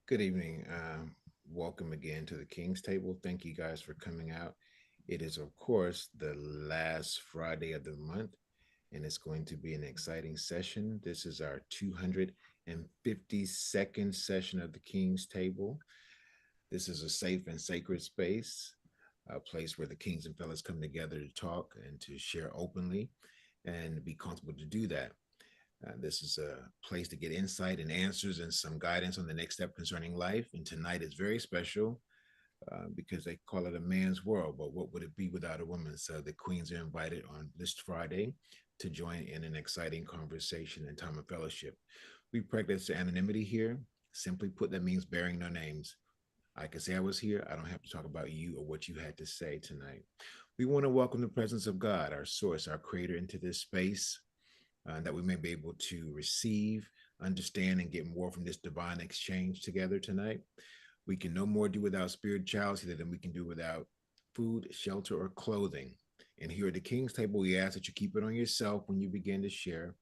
Good evening. Welcome again to the King's Table. Thank you guys for coming out. It is, of course, the last Friday of the month, and it's going to be an exciting session. This is our 252nd session of the King's Table. This is a safe and sacred space, a place where the kings and fellas come together to talk and to share openly and be comfortable to do that. This is a place to get insight and answers and some guidance on the next step concerning life. And tonight is very special because they call it a man's world. But what would it be without a woman? So the queens are invited on this Friday to join in an exciting conversation and time of fellowship. We practice anonymity here. Simply put, that means bearing no names. I can say I was here. I don't have to talk about you or what you had to say tonight. We want to welcome the presence of God, our source, our creator, into this space that we may be able to receive, understand, and get more from this divine exchange together tonight. We can no more do without spirituality than we can do without food, shelter, or clothing. And here at the King's Table, we ask that you keep it on yourself when you begin to share.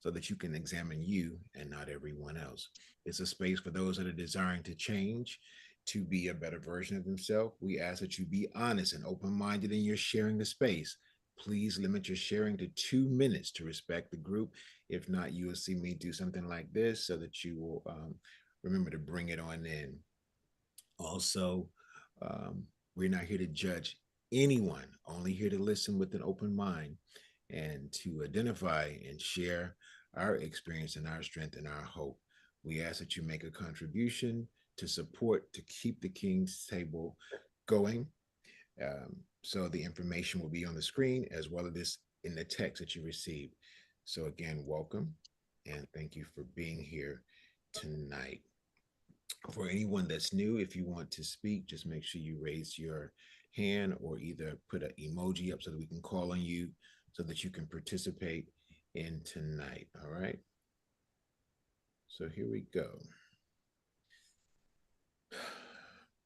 So that you can examine you and not everyone else. It's a space for those that are desiring to change, to be a better version of themselves. We ask that you be honest and open minded in your sharing the space. Please limit your sharing to 2 minutes to respect the group. If not, you will see me do something like this so that you will remember to bring it on in. Also, we're not here to judge anyone, only here to listen with an open mind and to identify and share our experience and our strength and our hope. We ask that you make a contribution to support to keep the King's Table going. So the information will be on the screen as well as this in the text that you received. So again, welcome and thank you for being here tonight. For anyone that's new, if you want to speak, just make sure you raise your hand or either put an emoji up so that we can call on you so that you can participate in tonight. All right. So here we go.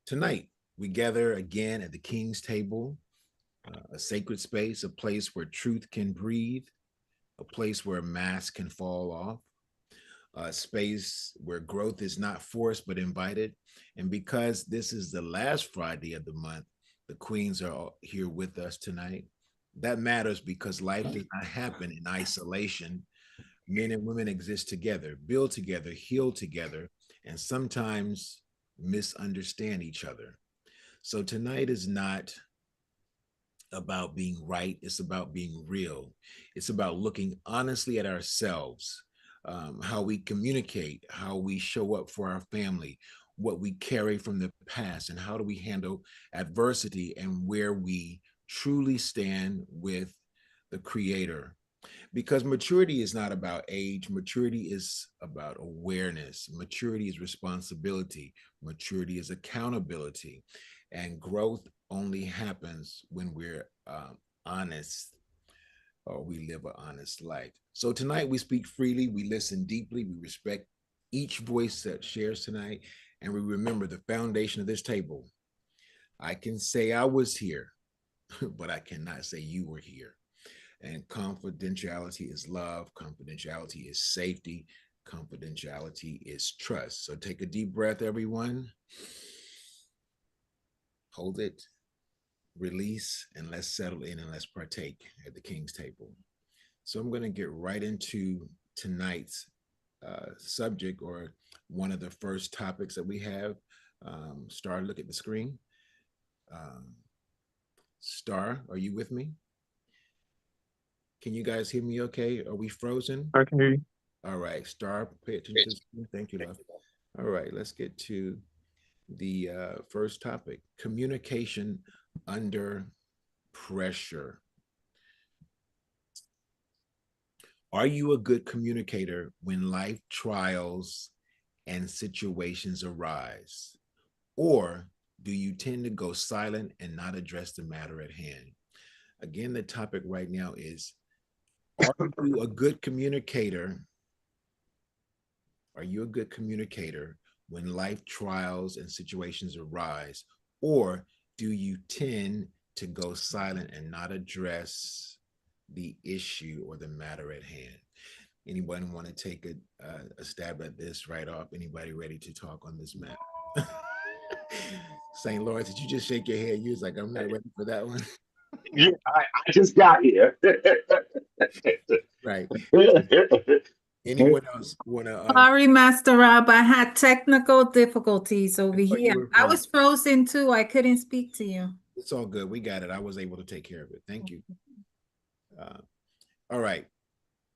Tonight, we gather again at the King's Table, a sacred space, a place where truth can breathe, a place where masks can fall off, a space where growth is not forced but invited. And because this is the last Friday of the month, the queens are here with us tonight. That matters because life does not happen in isolation. Men and women exist together, build together, heal together, and sometimes misunderstand each other. So tonight is not about being right, it's about being real. It's about looking honestly at ourselves, how we communicate, how we show up for our family, what we carry from the past, and how do we handle adversity and where we truly stand with the Creator. Because maturity is not about age, maturity is about awareness, maturity is responsibility, maturity is accountability, and growth only happens when we're honest or we live an honest life. So tonight we speak freely, we listen deeply, we respect each voice that shares tonight, and we remember the foundation of this table. I can say I was here, but I cannot say you were here. And confidentiality is love, confidentiality is safety, confidentiality is trust. So take a deep breath, everyone. Hold it, release, and let's settle in and let's partake at the King's Table. So I'm going to get right into tonight's subject or one of the first topics that we have. Star, look at the screen. Um, Star, are you with me? Can you guys hear me okay? Are we frozen? I can hear you. All right, Star, pay attention to the screen. Thank you, love. All right, let's get to the first topic, communication under pressure. Are you a good communicator when life trials and situations arise? Or do you tend to go silent and not address the matter at hand? Again, the topic right now is, are you a good communicator? Are you a good communicator when life trials and situations arise? Or do you tend to go silent and not address the issue or the matter at hand? Anyone want to take a stab at this right off? Anybody ready to talk on this matter? St. Lawrence, did you just shake your head? You was like, I'm not ready for that one. Yeah, I just got here. Right. Anyone else want to? Sorry, Master Rob, I had technical difficulties over Oh, you here. were I fine. was frozen too. I couldn't speak to you. It's all good. We got it. I was able to take care of it. Thank you. All right.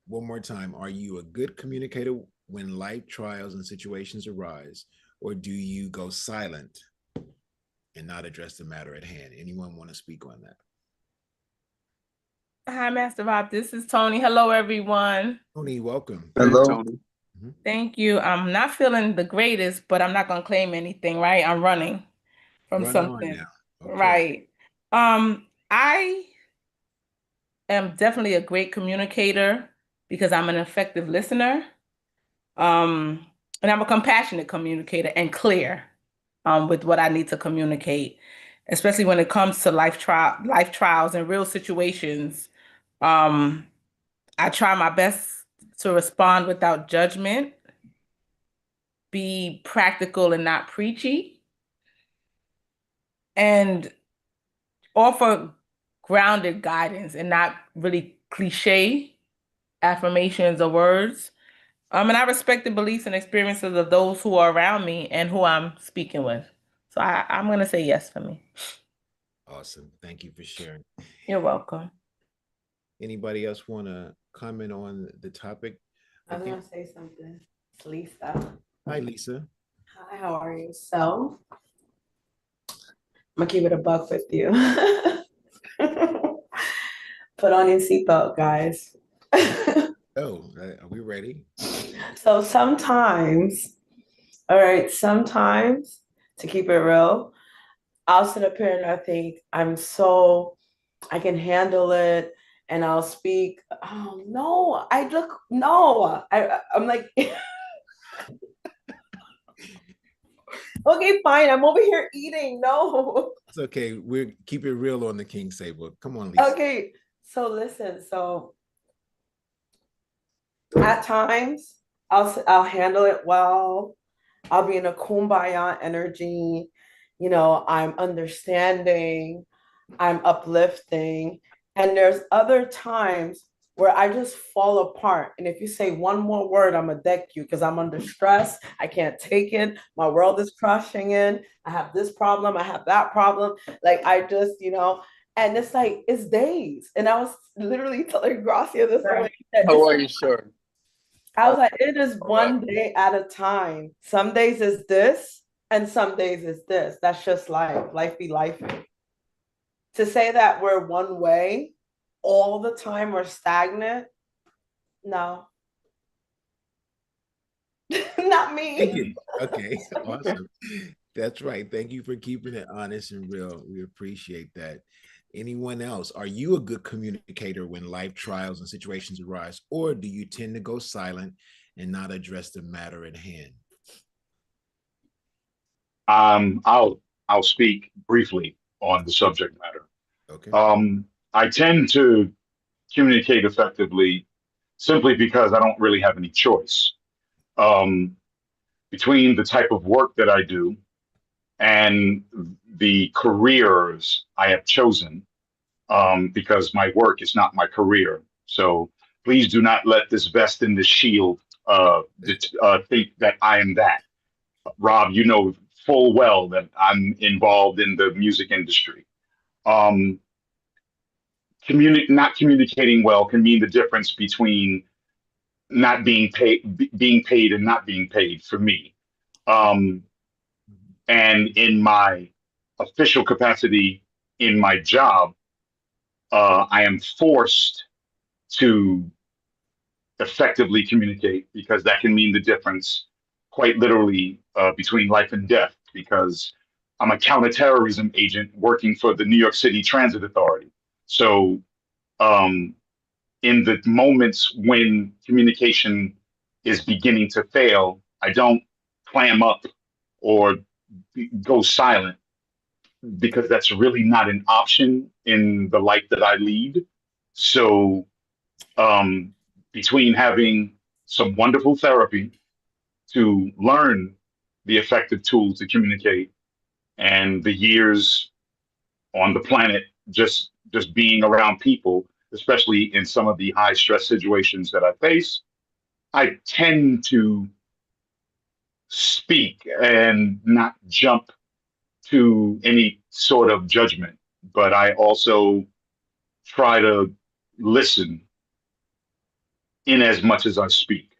One more time. Are you a good communicator when life trials and situations arise, or do you go silent and not address the matter at hand? Anyone want to speak on that? Hi, Master Rob. This is Tony. Hello, everyone. Tony, welcome. Hello, Tony. Thank you. I'm not feeling the greatest, but I'm not going to claim anything, right? I'm running from Run on something. now. Okay. Right. I am definitely a great communicator because I'm an effective listener. And I'm a compassionate communicator and clear with what I need to communicate, especially when it comes to life trials and real situations. I try my best to respond without judgment, be practical and not preachy, and offer grounded guidance and not really cliche affirmations or words. And I respect the beliefs and experiences of those who are around me and who I'm speaking with. So I'm going to say yes for me. Awesome. Thank you for sharing. You're welcome. Anybody else want to comment on the topic? I was going to say something. It's Lisa. Hi, Lisa. Hi, how are you? So, I'm going to keep it a buck with you. Put on your seatbelt, guys. Oh, are we ready? So sometimes, all right, sometimes to keep it real, I'll sit up here and I think I can handle it and I'll speak. Oh no, I'm like, okay, fine. I'm over here eating. No. It's okay. We'll keep it real on the King's table. Come on, Lisa. Okay, so listen. So at times I'll handle it well. I'll be in a kumbaya energy. I'm understanding. I'm uplifting. And there's other times where I just fall apart. And if you say one more word, I'm gonna deck you because I'm under stress. I can't take it. My world is crashing in. I have this problem. I have that problem. Like I just, and it's like it's days. And I was literally telling Gracia this morning. How are you, sir? I was like, it is one day at a time. Some days is this, and some days is this. That's just life. Life be life. To say that we're one way all the time or stagnant, no. Not me. Okay, awesome. That's right. Thank you for keeping it honest and real. We appreciate that. Anyone else? Are you a good communicator when life trials and situations arise, or do you tend to go silent and not address the matter at hand? I'll speak briefly on the subject matter. Okay. I tend to communicate effectively simply because I don't really have any choice. Between the type of work that I do and the careers I have chosen, because my work is not my career. So please do not let this vest in the shield think that I am that. Rob, you know full well that I'm involved in the music industry. Not communicating well can mean the difference between not being paid and not being paid for me. And in my official capacity in my job, I am forced to effectively communicate because that can mean the difference quite literally between life and death, because I'm a counterterrorism agent working for the New York City Transit Authority. So in the moments when communication is beginning to fail, I don't clam up or go silent, because that's really not an option in the life that I lead. So between having some wonderful therapy to learn the effective tools to communicate, and the years on the planet just being around people, especially in some of the high stress situations that I face, I tend to speak and not jump to any sort of judgment, but I also try to listen in as much as I speak.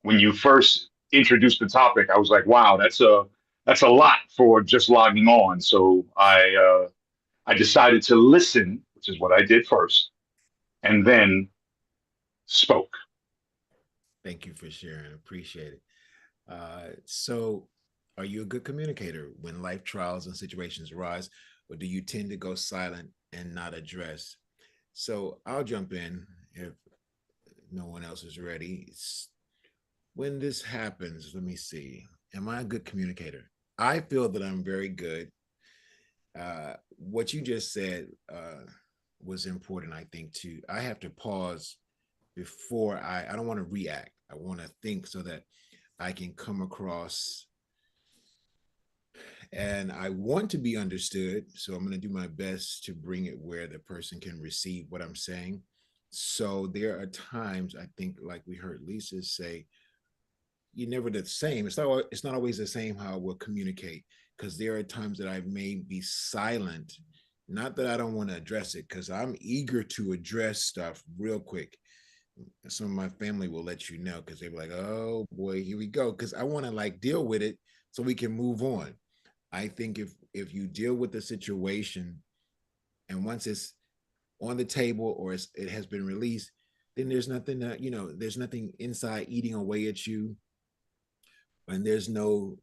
When you first introduced the topic, I was like, wow, that's a lot for just logging on. So I decided to listen, which is what I did first, and then spoke. Thank you for sharing. Appreciate it. So, are you a good communicator when life trials and situations arise, or do you tend to go silent and not address? So, I'll jump in if no one else is ready. When this happens, let me see. Am I a good communicator? I feel that I'm very good. What you just said was important, I think, too. I have to pause before I don't want to react. I want to think so that I can come across, and I want to be understood. So I'm going to do my best to bring it where the person can receive what I'm saying. So there are times, I think, like we heard Lisa say, you're never the same. It's not always the same how we'll communicate, because there are times that I may be silent. Not that I don't want to address it, because I'm eager to address stuff real quick. Some of my family will let you know, because they're like, oh boy, here we go, because I want to like deal with it so we can move on. I think if you deal with the situation, and once it's on the table or it has been released, then there's nothing that, there's nothing inside eating away at you, and there's no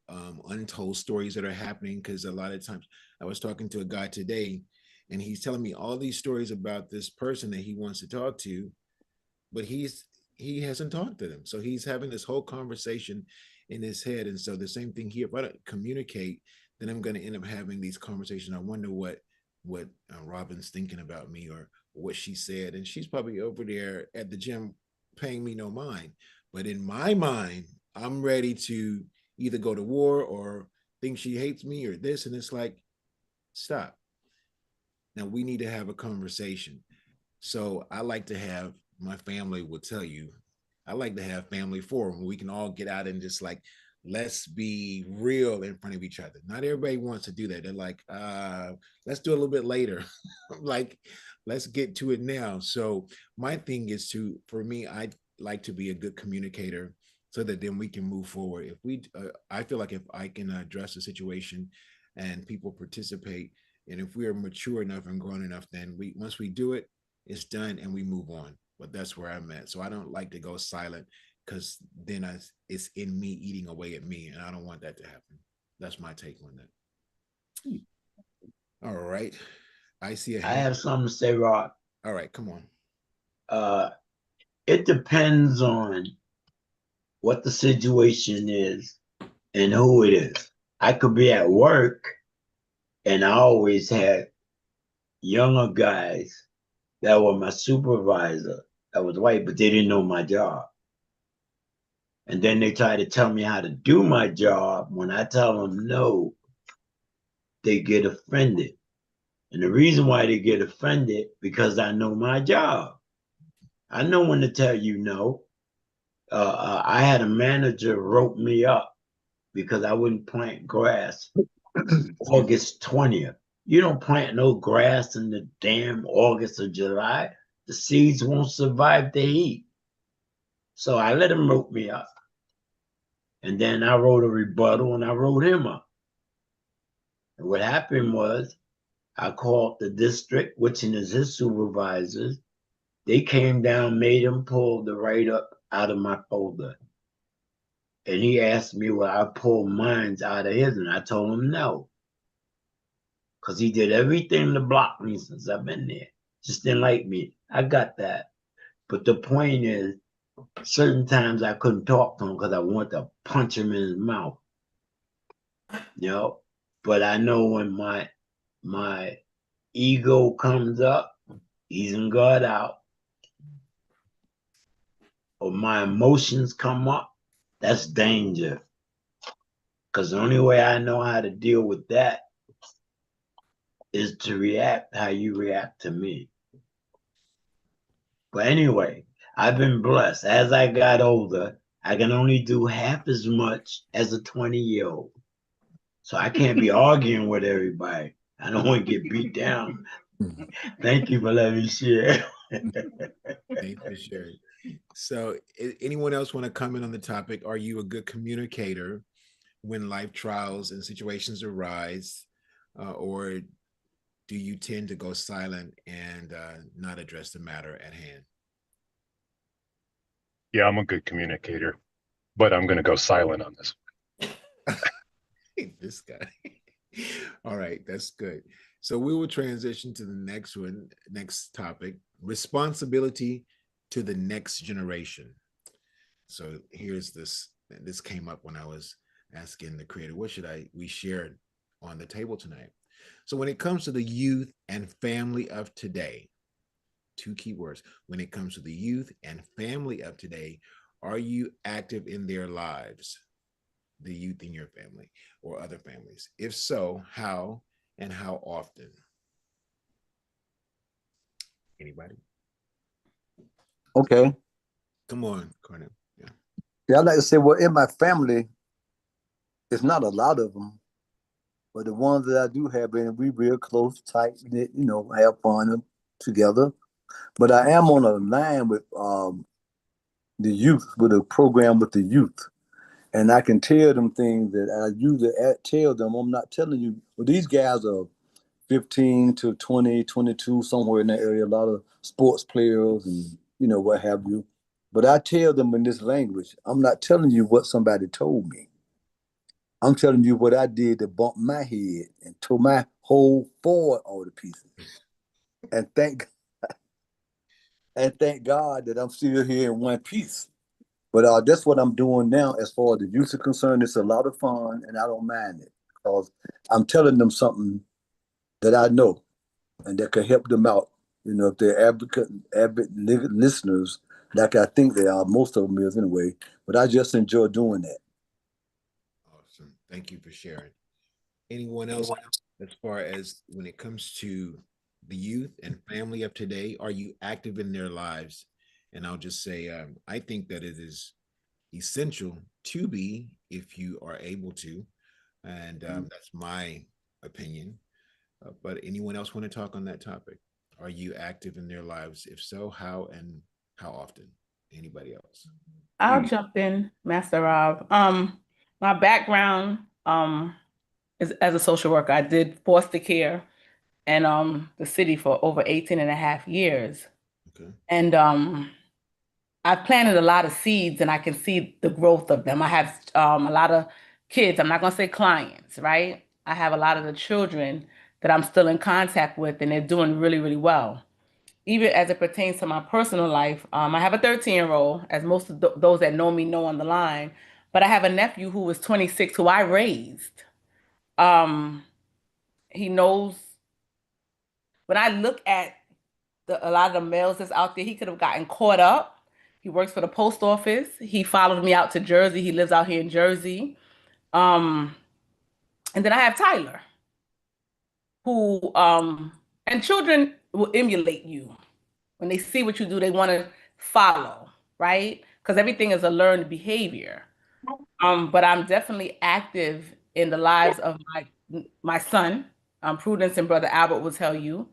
untold stories that are happening. Because a lot of times, I was talking to a guy today, and he's telling me all these stories about this person that he wants to talk to, but he hasn't talked to them. So he's having this whole conversation in his head. And so the same thing here, if I don't communicate, then I'm going to end up having these conversations. I wonder what Robin's thinking about me, or what she said. And she's probably over there at the gym paying me no mind. But in my mind, I'm ready to either go to war or think she hates me or this. And it's like, stop. Now we need to have a conversation. So I like to have, my family will tell you, I like to have family forum where we can all get out and just like, let's be real in front of each other. Not everybody wants to do that. They're like, let's do it a little bit later. Like, let's get to it now. So my thing is for me, I like to be a good communicator so that then we can move forward. I feel like if I can address the situation and people participate, and if we are mature enough and grown enough, then once we do it, it's done and we move on. But that's where I'm at. So I don't like to go silent, because then it's in me eating away at me, and I don't want that to happen. That's my take on that. All right. I see a I hand. have something to say, Rod. All right, come on. It depends on what the situation is and who it is. I could be at work, and I always had younger guys that were my supervisor that was white, but they didn't know my job. And then they try to tell me how to do my job. When I tell them no, they get offended. And the reason why they get offended, because I know my job. I know when to tell you no. I had a manager wrote me up because I wouldn't plant grass August 20th. You don't plant no grass in the damn August or July. The seeds won't survive the heat. So I let him wrote me up. And then I wrote a rebuttal and I wrote him up. And what happened was I called the district, which is his supervisors. They came down, made him pull the write-up out of my folder. And he asked me will I pull mine out of his, and I told him no. Because he did everything to block me since I've been there. Just didn't like me. I got that. But the point is, certain times I couldn't talk to him because I wanted to punch him in his mouth. You know? But I know when my ego comes up, he's in God out. or my emotions come up, that's danger. Because the only way I know how to deal with that is to react how you react to me. But anyway, I've been blessed. As I got older, I can only do half as much as a 20-year-old. So I can't be arguing with everybody. I don't want to get beat down. Thank you for letting me share. Thanks for sharing. So, anyone else want to comment on the topic? Are you a good communicator when life trials and situations arise, or do you tend to go silent and not address the matter at hand? Yeah, I'm a good communicator, but I'm going to go silent on this. This guy. All right, that's good. So we will transition to the next one, next topic, responsibility to the next generation. So here's this. This came up when I was asking the creator, what should we share on the table tonight? So when it comes to the youth and family of today, two key words. When it comes to the youth and family of today, are you active in their lives? The youth in your family or other families? If so, how and how often? Anybody? Okay. Come on, Cornell. Yeah. Yeah, I like to say, well, in my family, it's not a lot of them, but the ones that I do have, and we real close, tight knit, have fun together. But I am on a line with the youth, with a program with the youth. And I can tell them things that I usually tell them. I'm not telling you, well, these guys are 15 to 20, 22, somewhere in that area, a lot of sports players and, what have you. But I tell them in this language, I'm not telling you what somebody told me. I'm telling you what I did to bump my head and tore my whole forward all to pieces. And thank God that I'm still here in one piece. But that's what I'm doing now as far as the youth are concerned. It's a lot of fun and I don't mind it because I'm telling them something that I know and that could help them out. If they're avid listeners, like I think they are, most of them is anyway. But I just enjoy doing that. Awesome. Thank you for sharing. Anyone else, as far as when it comes to the youth and family of today, are you active in their lives? And I'll just say, I think that it is essential to be if you are able to. And that's my opinion. But anyone else want to talk on that topic? Are you active in their lives? If so, how and how often? Anybody else? I'll jump in, Master Rob. My background is as a social worker. I did foster care and the city for over 18 and a half years. Okay. And I've planted a lot of seeds and I can see the growth of them. I have a lot of kids, I'm not going to say clients, right? I have a lot of the children that I'm still in contact with and they're doing really, really well. Even as it pertains to my personal life, I have a 13-year-old, as most of those that know me know on the line, but I have a nephew who was 26 who I raised. Um, he knows when I look at a lot of the males that's out there, he could have gotten caught up. He works for the post office. He followed me out to Jersey. He lives out here in Jersey. And then I have Tyler, who and children will emulate you. When they see what you do, they want to follow, right? Because everything is a learned behavior. But I'm definitely active in the lives of my son, Prudence and brother Albert will tell you,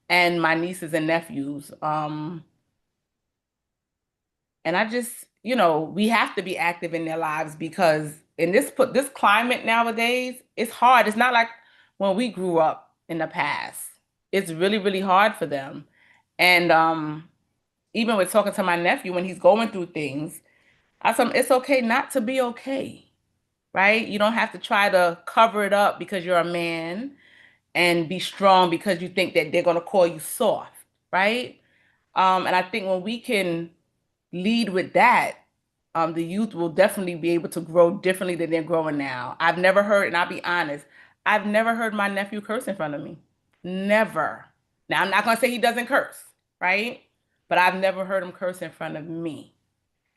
and my nieces and nephews. And I just, we have to be active in their lives because in this climate nowadays, it's hard. It's not like when we grew up in the past. It's really, really hard for them. And even with talking to my nephew when he's going through things, I tell him it's okay not to be okay, right? You don't have to try to cover it up because you're a man and be strong because you think that they're gonna call you soft, right? And I think when we can lead with that, the youth will definitely be able to grow differently than they're growing now. I've never heard, and I'll be honest, I've never heard my nephew curse in front of me. Never. Now, I'm not gonna say he doesn't curse, right? But I've never heard him curse in front of me.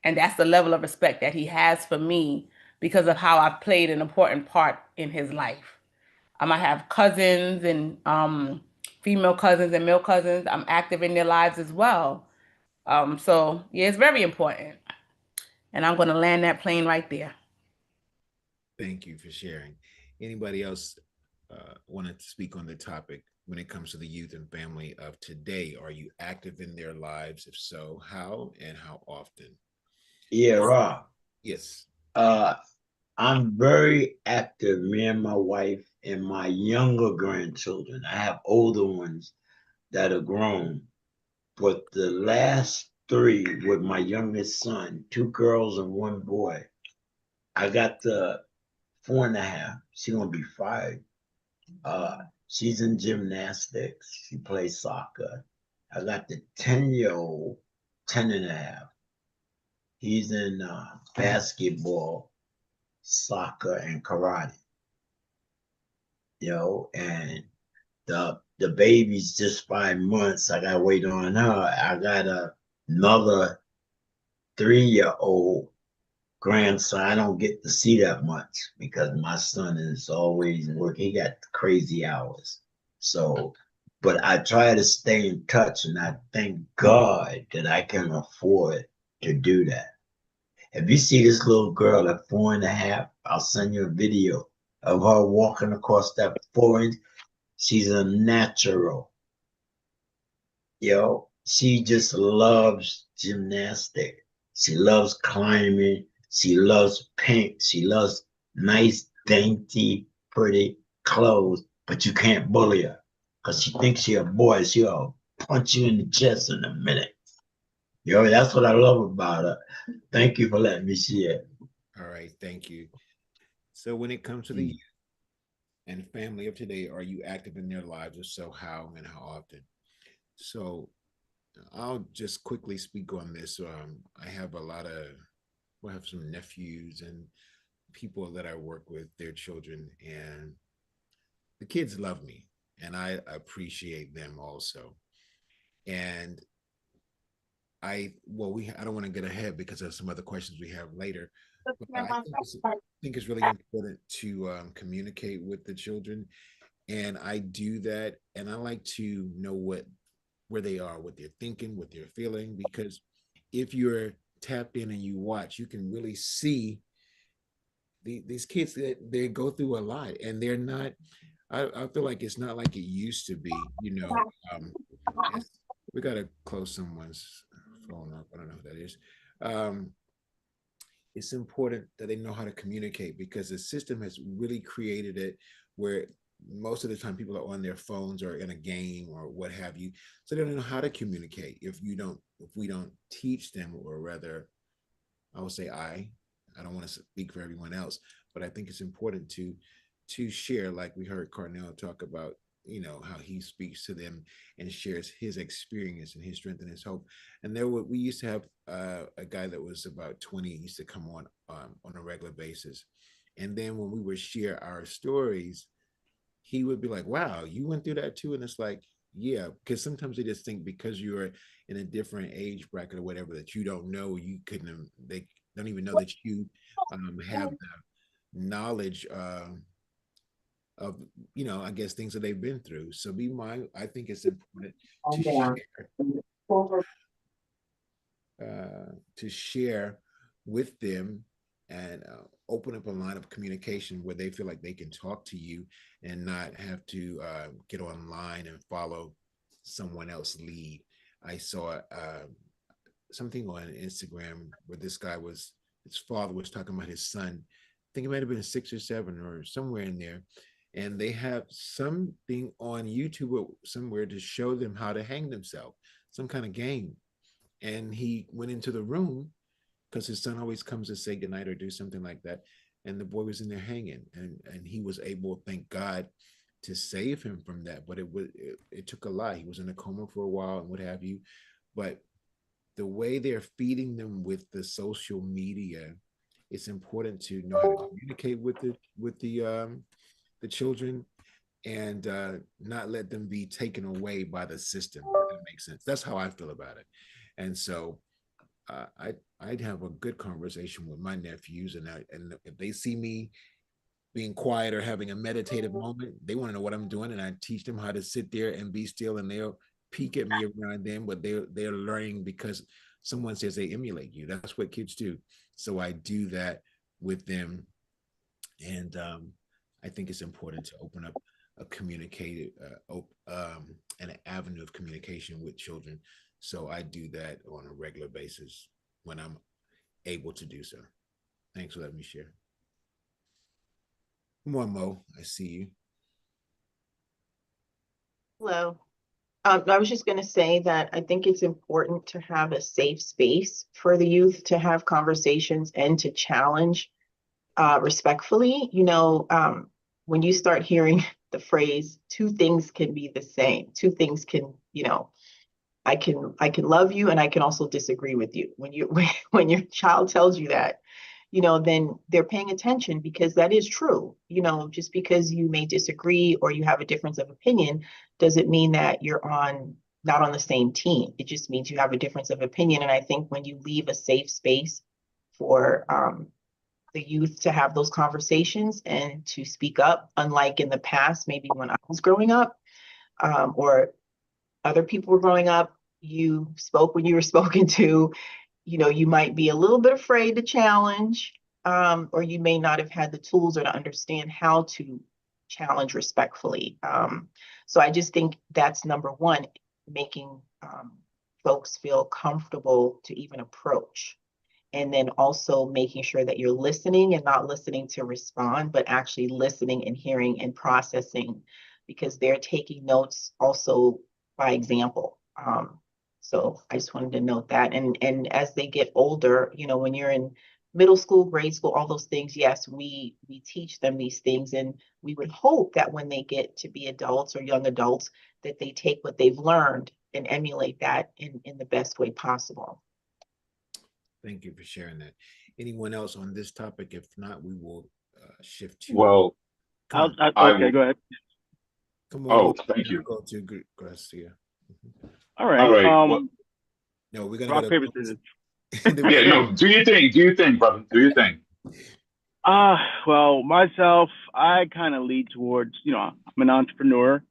And that's the level of respect that he has for me because of how I've played an important part in his life. I have cousins and female cousins and male cousins. I'm active in their lives as well. So yeah, it's very important. And I'm going to land that plane right there. Thank you for sharing. Anybody else want to speak on the topic when it comes to the youth and family of today? Are you active in their lives? If so, how and how often? Yeah, Rob. Yes. I'm very active, me and my wife and my younger grandchildren. I have older ones that are grown, but the last three with my youngest son, 2 girls and 1 boy. I got the 4.5. She's gonna be 5. She's in gymnastics. She plays soccer. I got the 10-year-old, 10.5. He's in basketball, soccer, and karate. And the baby's just 5 months. I gotta wait on her. I got another 3-year-old grandson. I don't get to see that much because my son is always working. He got crazy hours. So, but I try to stay in touch, and I thank God that I can afford to do that. If you see this little girl at 4.5, I'll send you a video of her walking across that 4 inch. She's a natural. She just loves gymnastics. She loves climbing. She loves pink. She loves nice, dainty, pretty clothes, but you can't bully her because she thinks she's a boy. She'll punch you in the chest in a minute. That's what I love about her. Thank you for letting me share. All right. Thank you. So when it comes to the youth and family of today, are you active in their lives? If so, how and how often? So I'll just quickly speak on this. I have I have some nephews and people that I work with, their children, and the kids love me, and I appreciate them also. And I don't want to get ahead because there's some other questions we have later, but I think it's really important to communicate with the children, and I do that, and I like to know where they are, what they're thinking, what they're feeling, because if you're tapped in and you watch, you can really see these kids that they go through a lot, and they're not. I feel like it's not like it used to be. We gotta close someone's phone up. I don't know who that is. Um, it's important that they know how to communicate because the system has really created it where most of the time people are on their phones or in a game or what have you, so they don't know how to communicate if we don't teach them, or rather I would say I don't want to speak for everyone else, but I think it's important to share, like we heard Carnell talk about, how he speaks to them and shares his experience and his strength and his hope. And we used to have a guy that was about 20, used to come on a regular basis, and then when we would share our stories, he would be like, wow, you went through that too. And it's like, yeah, because sometimes they just think because you're in a different age bracket or whatever that you don't know, they don't even know that you have the knowledge of I guess things that they've been through. So I think it's important to share with them and open up a line of communication where they feel like they can talk to you and not have to get online and follow someone else's lead. I saw something on Instagram where his father was talking about his son. I think it might have been 6 or 7 or somewhere in there. And they have something on YouTube or somewhere to show them how to hang themselves, some kind of game. And he went into the room because his son always comes to say goodnight or do something like that. And the boy was in there hanging, and he was able, thank God, to save him from that. But it took a lot. He was in a coma for a while and what have you. But the way they're feeding them with the social media, it's important to know how to communicate with the children and not let them be taken away by the system. If that makes sense. That's how I feel about it. And so I'd have a good conversation with my nephews, and if they see me being quiet or having a meditative moment, they want to know what I'm doing, and I teach them how to sit there and be still, and they'll peek at me around them, but they're learning because someone says they emulate you. That's what kids do. So I do that with them, and I think it's important to open up a an avenue of communication with children. So I do that on a regular basis when I'm able to do so. Thanks for letting me share. Come on, Mo. I see you. Hello. I was just going to say that I think it's important to have a safe space for the youth to have conversations and to challenge respectfully. When you start hearing the phrase, two things can be the same, two things can, I can love you and I can also disagree with you. When your child tells you that, then they're paying attention, because that is true. Just because you may disagree or you have a difference of opinion doesn't mean that you're not on the same team. It just means you have a difference of opinion. And I think when you leave a safe space for the youth to have those conversations and to speak up, unlike in the past, maybe when I was growing up, or other people were growing up, you spoke when you were spoken to. You might be a little bit afraid to challenge, or you may not have had the tools or to understand how to challenge respectfully. So I just think that's number one, making folks feel comfortable to even approach. And then also making sure that you're listening and not listening to respond, but actually listening and hearing and processing, because they're taking notes also by example. So I just wanted to note that. And as they get older, when you're in middle school, grade school, all those things, yes, we teach them these things, and we would hope that when they get to be adults or young adults, that they take what they've learned and emulate that in the best way possible. Thank you for sharing that. Anyone else on this topic? If not, we will shift to. Well, okay, go ahead. Come on. Thank you. Go to Garcia. All right. All right. No, we're gonna rock, go paper, scissors. Yeah, no, do your thing, brother. Do your thing. Well, myself, I kind of lead towards, I'm an entrepreneur,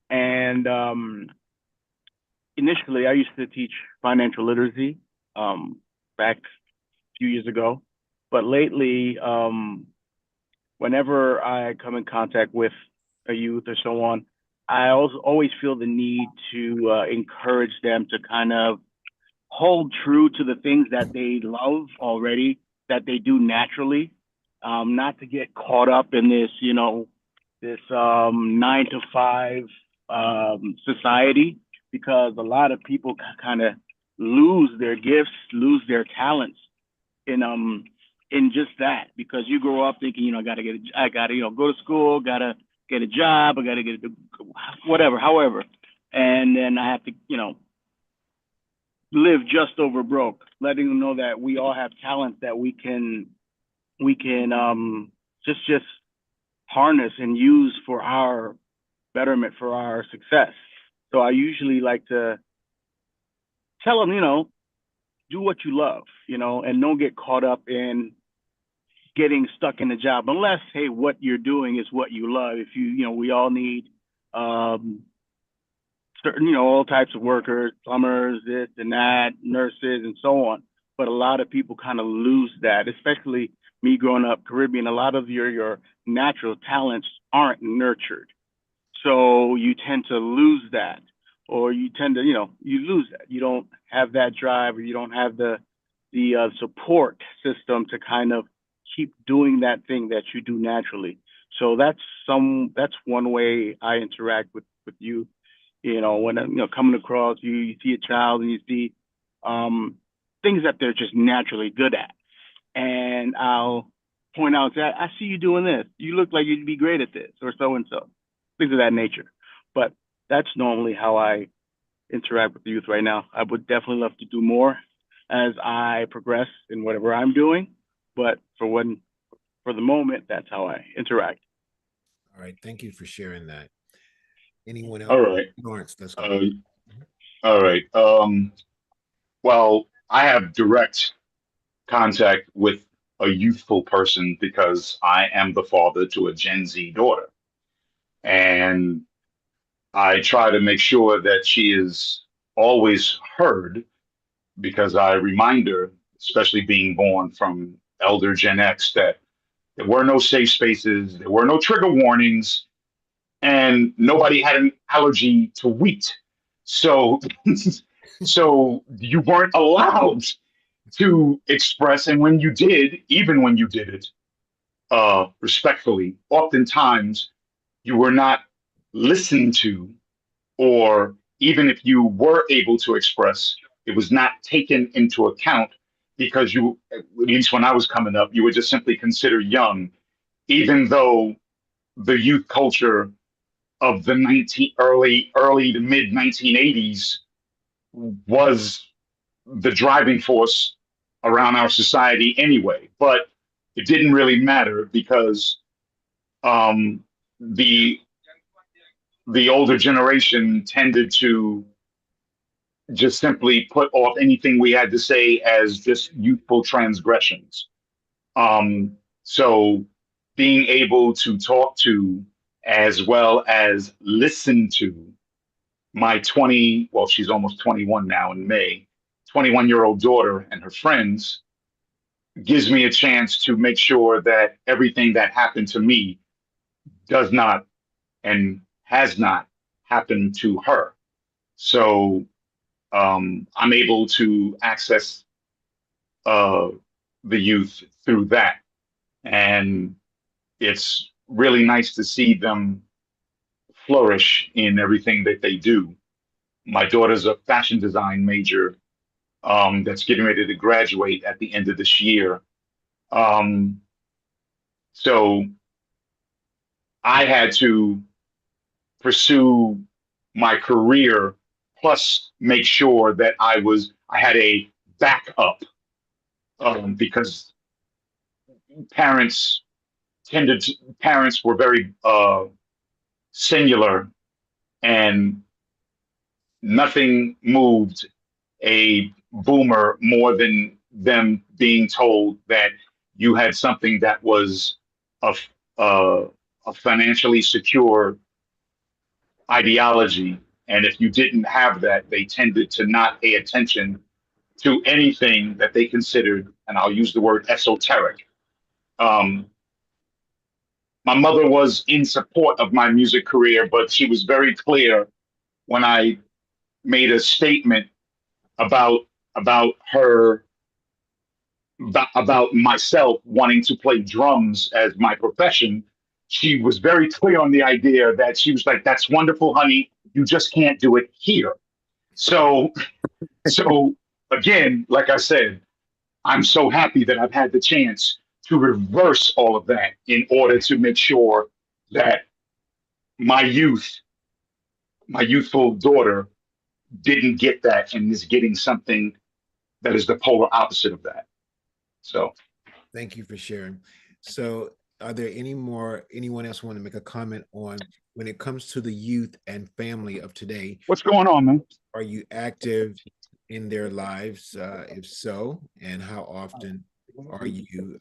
and initially I used to teach financial literacy back a few years ago, but lately, whenever I come in contact with a youth or so on, I also always feel the need to encourage them to kind of hold true to the things that they love already, that they do naturally, not to get caught up in this, this 9-to-5 society, because a lot of people kind of lose their gifts, lose their talents in just that, because you grow up thinking, I gotta go to school, gotta get a job, I gotta get whatever, however, and then I have to, live just over broke, letting them know that we all have talents that we can just harness and use for our betterment, for our success. So I usually like to tell them, do what you love, and don't get caught up in getting stuck in a job, unless, hey, what you're doing is what you love. If we all need certain, all types of workers, plumbers, this and that, nurses, and so on. But a lot of people kind of lose that, especially me growing up Caribbean. A lot of your natural talents aren't nurtured. So you tend to lose that, or you tend to, you lose that. You don't have that drive, or you don't have the support system to kind of keep doing that thing that you do naturally. So that's one way I interact with youth. When coming across, you see a child and you see things that they're just naturally good at, and I'll point out that I see you doing this. You look like you'd be great at this, or so and so, things of that nature. But that's normally how I interact with the youth right now. I would definitely love to do more as I progress in whatever I'm doing, but for the moment, that's how I interact. All right, thank you for sharing that. Anyone else? All right. Lawrence, let's go. All right. Well, I have direct contact with a youthful person because I am the father to a Gen Z daughter. And I try to make sure that she is always heard because I remind her, especially being born from elder Gen X, that there were no safe spaces, there were no trigger warnings, and nobody had an allergy to wheat. So, so you weren't allowed to express, and when you did, even when you did it, respectfully, oftentimes you were not listened to, or even if you were able to express, it was not taken into account because you, at least when I was coming up, you were just simply considered young, even though the youth culture of the early to mid 1980s was the driving force around our society anyway. But it didn't really matter because um, the the older generation tended to just simply put off anything we had to say as just youthful transgressions. So being able to talk to as well as listen to my 20, well, she's almost 21 now in May, 21-year-old daughter and her friends gives me a chance to make sure that everything that happened to me does not and has not happened to her. So I'm able to access uh, the youth through that. And it's really nice to see them flourish in everything that they do. My daughter's a fashion design major that's getting ready to graduate at the end of this year. Um, so I had to pursue my career plus make sure that I had a backup because parents parents were very singular, and nothing moved a boomer more than them being told that you had something that was a, a, a financially secure ideology. And if you didn't have that, they tended to not pay attention to anything that they considered, and I'll use the word esoteric. Um, my mother was in support of my music career, but she was very clear when I made a statement about her about myself wanting to play drums as my profession. She was very clear on the idea that she was like, "That's wonderful, honey. You just can't do it here." So, so again, like I said, I'm so happy that I've had the chance to reverse all of that in order to make sure that my my youthful daughter didn't get that and is getting something that is the polar opposite of that. So Thank you for sharing. So are there anyone else want to make a comment on when it comes to the youth and family of today? what's going on, man? Are you active in their lives? If so, and how often are you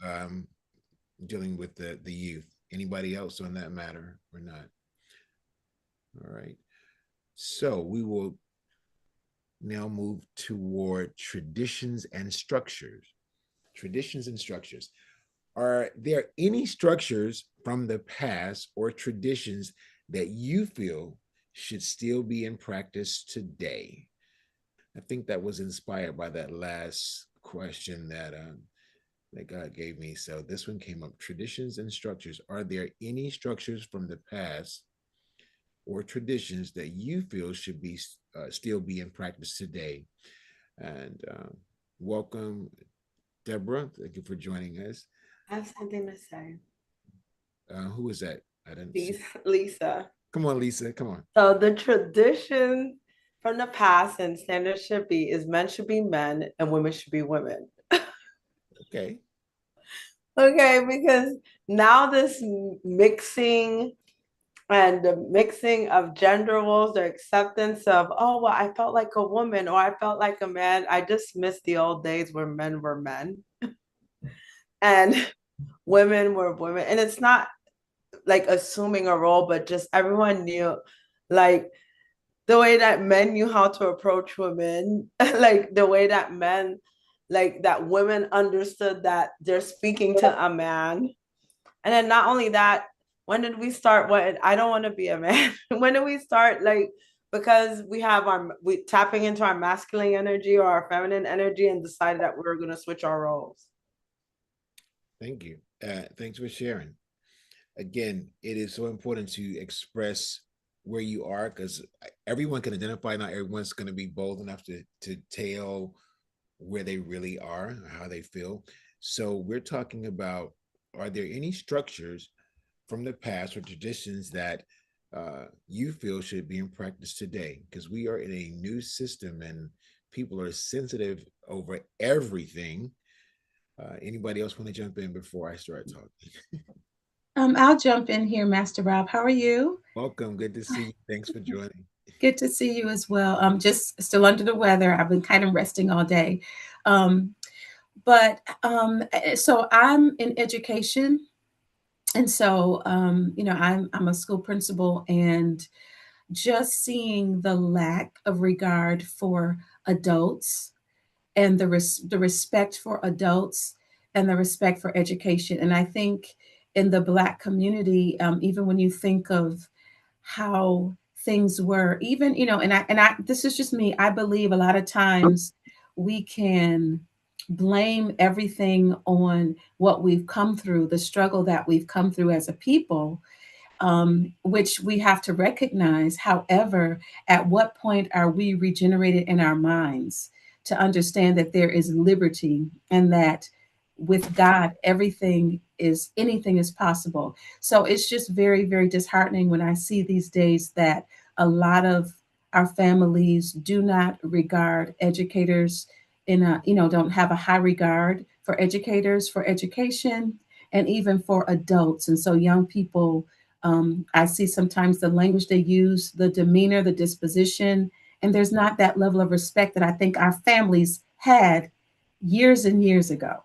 dealing with the youth? Anybody else on that matter or not? All right. So we will now move toward traditions and structures. Traditions and structures. Are there any structures from the past or traditions that you feel should still be in practice today? I think that was inspired by that last question that God gave me. So this one came up: traditions and structures. Are there any structures from the past or traditions that you feel should be still be in practice today? And welcome, Deborah. Thank you for joining us. I have something to say. Who is that? I didn't see. Lisa. Come on, Lisa. Come on. So the tradition from the past and standard should be is men should be men and women should be women. Okay. Okay, because now this mixing and the mixing of gender roles, the acceptance of, oh, well, I felt like a woman or I felt like a man. I just miss the old days where men were men and women were women. And it's not like assuming a role, but just everyone knew, like, the way that men knew how to approach women, like the way that men, like that women understood that they're speaking to a man. And then not only that, when did we start what I don't want to be a man? When did we start, like, because we tapping into our masculine energy or our feminine energy and decided that we were going to switch our roles. Thank you. Thanks for sharing. Again, it is so important to express where you are, because everyone can identify. Not everyone's going to be bold enough to tell where they really are, how they feel. So we're talking about, are there any structures from the past or traditions that you feel should be in practice today? Because we are in a new system and people are sensitive over everything. Anybody else want to jump in before I start talking? I'll jump in here, Master Rob. How are you? Welcome. Good to see you. Thanks for joining. Good to see you as well. I'm just still under the weather. I've been kind of resting all day. So I'm in education. And so, I'm a school principal, and just seeing the lack of regard for adults and the respect for adults and the respect for education. And I think in the Black community, even when you think of how things were, even, and I this is just me, I believe a lot of times we can blame everything on what we've come through, the struggle that we've come through as a people, which we have to recognize. However, at what point are we regenerated in our minds to understand that there is liberty and that with God, anything is possible? So it's just very, very disheartening when I see these days that a lot of our families do not regard educators don't have a high regard for educators, for education, and even for adults. And so young people, I see sometimes the language they use, the demeanor, the disposition, and there's not that level of respect that I think our families had years and years ago.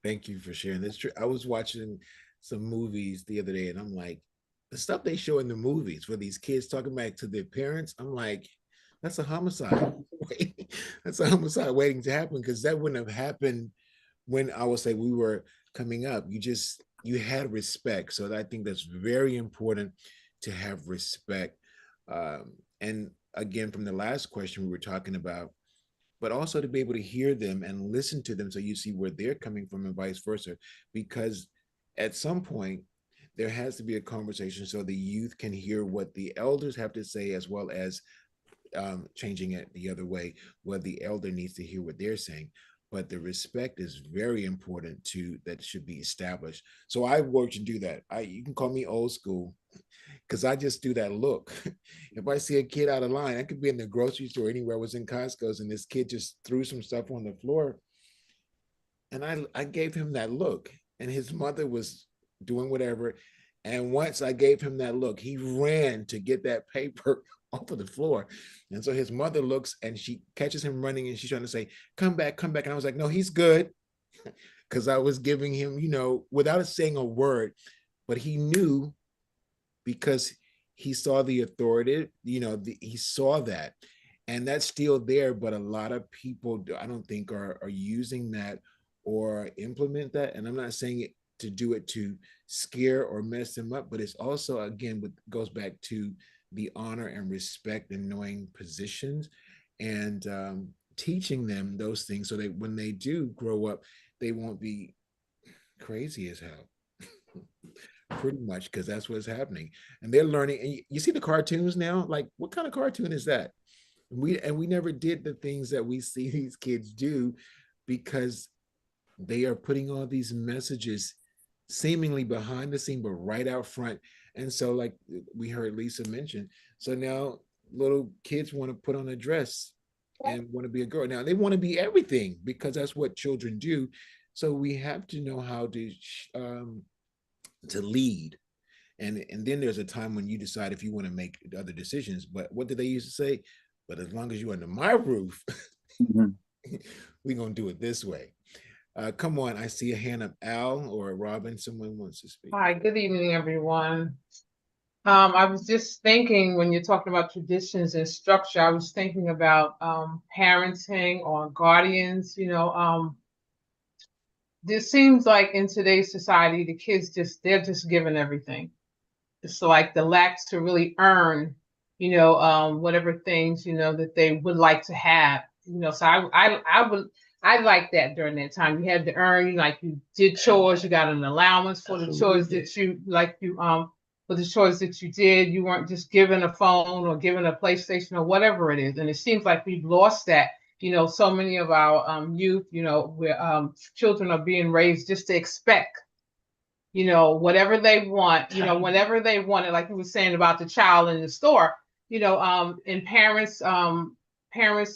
Thank you for sharing this. I was watching some movies the other day, and I'm like, the stuff they show in the movies where these kids talking back to their parents, I'm like, that's a homicide. That's a homicide waiting to happen, because that wouldn't have happened when, I would say, we were coming up. You had respect. So I think that's very important, to have respect. And again, from the last question we were talking about, but also to be able to hear them and listen to them so you see where they're coming from and vice versa. Because at some point, there has to be a conversation so the youth can hear what the elders have to say, as well as changing it the other way, where the elder needs to hear what they're saying. But the respect is very important that should be established. So I work to do that. You can call me old school, because I just do that look. If I see a kid out of line, I could be in the grocery store, anywhere. I was in Costco's, and this kid just threw some stuff on the floor, and I gave him that look, and his mother was doing whatever. And once I gave him that look, he ran to get that paper off of the floor. And so his mother looks and she catches him running, and she's trying to say, come back, come back. And I was like, no, he's good. Because I was giving him, without saying a word, but he knew, because he saw the authority, he saw that. And that's still there. But a lot of people, I don't think, are using that or implement that. And I'm not saying it to do it to scare or mess them up, but it's also, again, what goes back to the honor and respect and knowing positions, and teaching them those things so that when they do grow up, they won't be crazy as hell. Pretty much, because that's what's happening. And they're learning. And you see the cartoons now, like, what kind of cartoon is that? We never did the things that we see these kids do, because they are putting all these messages seemingly behind the scene, but right out front. And so, like we heard Lisa mention, so now little kids want to put on a dress and want to be a girl. Now they want to be everything, because that's what children do. So we have to know how to lead And then there's a time when you decide if you want to make other decisions. But what did they used to say? But as long as you're under my roof, we're gonna do it this way. Come on, I see a hand of Al or Robin. Someone wants to speak. Hi, good evening, everyone. I was just thinking when you're talking about traditions and structure, I was thinking about parenting or guardians. This seems like in today's society, the kids they're just given everything. It's like the lack to really earn, whatever things, that they would like to have. So I like that during that time. You had to earn, like you did chores, you got an allowance for the chores that for the chores that you did. You weren't just given a phone or given a PlayStation or whatever it is. And it seems like we've lost that. So many of our youth, where children are being raised just to expect, whatever they want, whenever they want it, like you were saying about the child in the store, and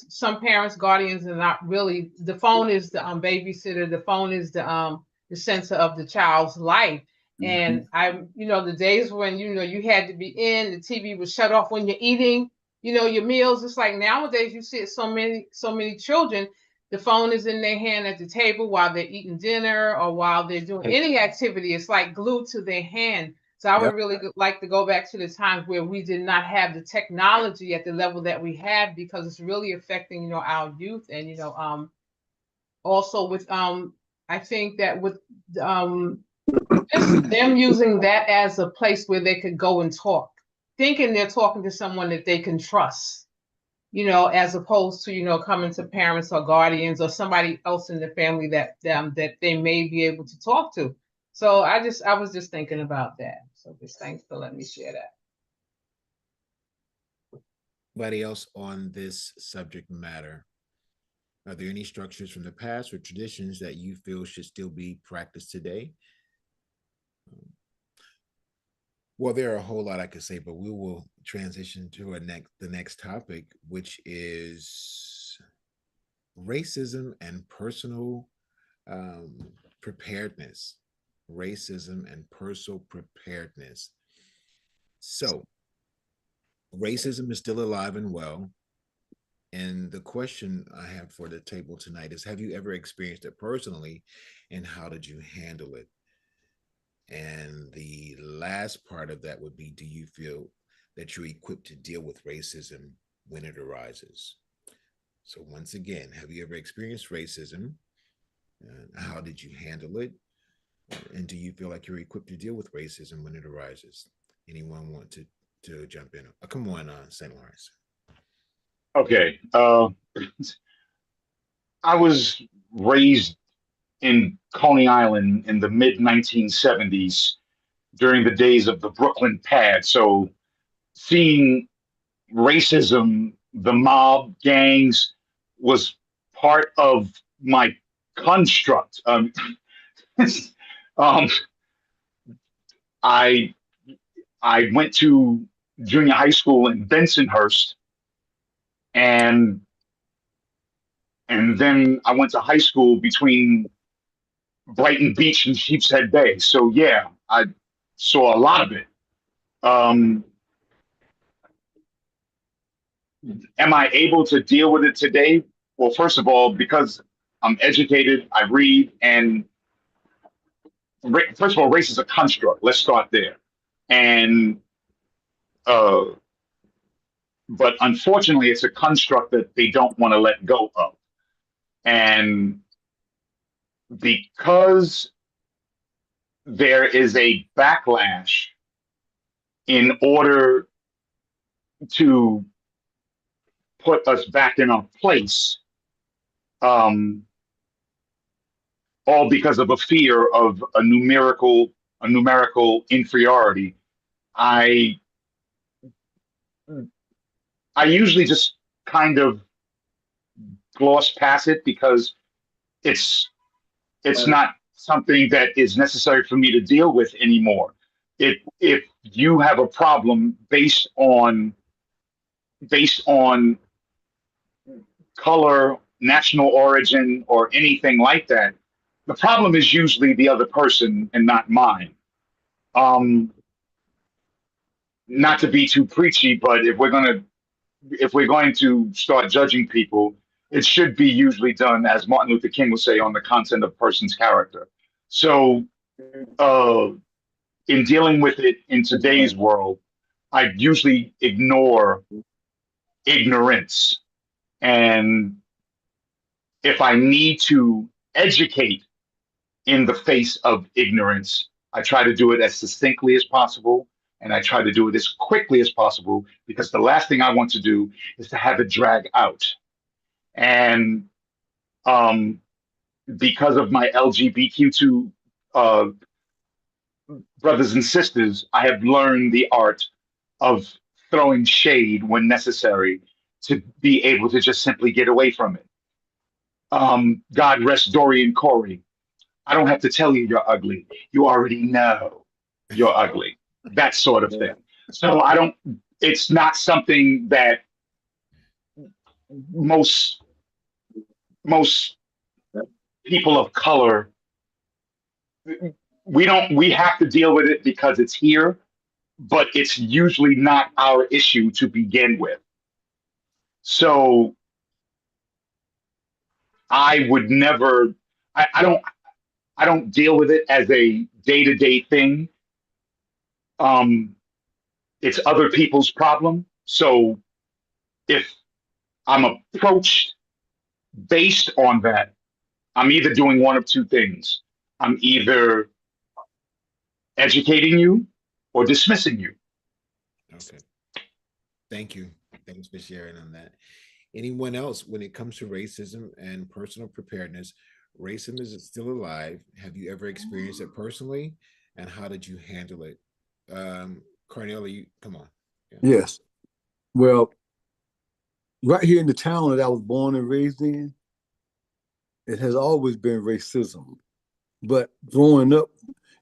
some parents, guardians are not really, the phone is the babysitter, the phone is the center of the child's life. And the days when, you had to be in, the TV was shut off when you're eating, your meals. It's like nowadays you see so many children, the phone is in their hand at the table while they're eating dinner or while they're doing any activity. It's like glued to their hand. So I would really like to go back to the times where we did not have the technology at the level that we have, because it's really affecting, our youth. And, also with, I think that with just them using that as a place where they could go and talk, thinking they're talking to someone that they can trust, as opposed to, coming to parents or guardians or somebody else in the family that they may be able to talk to. So I was just thinking about that. So just thanks for letting me share that. Anybody else on this subject matter? Are there any structures from the past or traditions that you feel should still be practiced today? Well, there are a whole lot I could say, but we will transition to the next topic, which is racism and personal preparedness. Racism and personal preparedness. So, racism is still alive and well. And the question I have for the table tonight is, have you ever experienced it personally, and how did you handle it? And the last part of that would be, do you feel that you're equipped to deal with racism when it arises? So once again, have you ever experienced racism? How did you handle it? And do you feel like you're equipped to deal with racism when it arises? Anyone want to jump in? Come on, St. Lawrence. Okay. I was raised in Coney Island in the mid 1970s during the days of the Brooklyn Pad. So seeing racism, the mob gangs, was part of my construct. I went to junior high school in Bensonhurst, and then I went to high school between Brighton Beach and Sheepshead Bay. So yeah, I saw a lot of it. Am I able to deal with it today? Well, first of all, because I'm educated, I read, and first of all, race is a construct. Let's start there. And but unfortunately, it's a construct that they don't want to let go of. And because there is a backlash in order to put us back in our place, all because of a fear of a numerical inferiority, I usually just kind of gloss past it, because it's not something that is necessary for me to deal with anymore. If you have a problem based on color, national origin, or anything like that, the problem is usually the other person and not mine. not to be too preachy, but if we're going to start judging people, it should be usually done, as Martin Luther King would say, on the content of a person's character. So, uh, in dealing with it in today's world, I usually ignore ignorance. And if I need to educate in the face of ignorance, I try to do it as succinctly as possible. And I try to do it as quickly as possible, because the last thing I want to do is to have it drag out. And um, because of my LGBTQ2 uh, brothers and sisters, I have learned the art of throwing shade when necessary to be able to just simply get away from it. God rest Dorian Corey. I don't have to tell you you're ugly. You already know you're ugly. That sort of thing. So I don't, it's not something that most people of color, we have to deal with it because it's here, but it's usually not our issue to begin with. So I would never, I don't deal with it as a day-to-day thing. It's other people's problem. So if I'm approached based on that, I'm either doing one of two things. I'm either educating you or dismissing you. Okay. Thank you. Thanks for sharing on that. Anyone else, when it comes to racism and personal preparedness, racism is still alive. Have you ever experienced it personally? And how did you handle it? Carnella, you come on. Yeah. Yes. Well, right here in the town that I was born and raised in, it has always been racism. But growing up,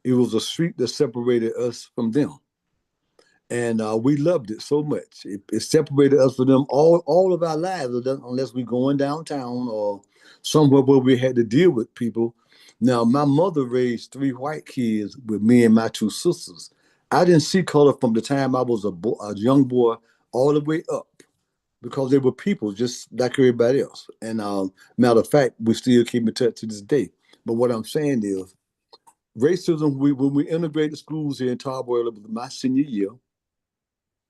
it was a street that separated us from them. And we loved it so much. It separated us from them all of our lives, unless we're going downtown or somewhere where we had to deal with people. Now, my mother raised 3 white kids with me and my 2 sisters. I didn't see color from the time I was a young boy all the way up, because they were people just like everybody else. And matter of fact, we still keep in touch to this day. But what I'm saying is, racism, when we integrated schools here in Tarboro, it was my senior year,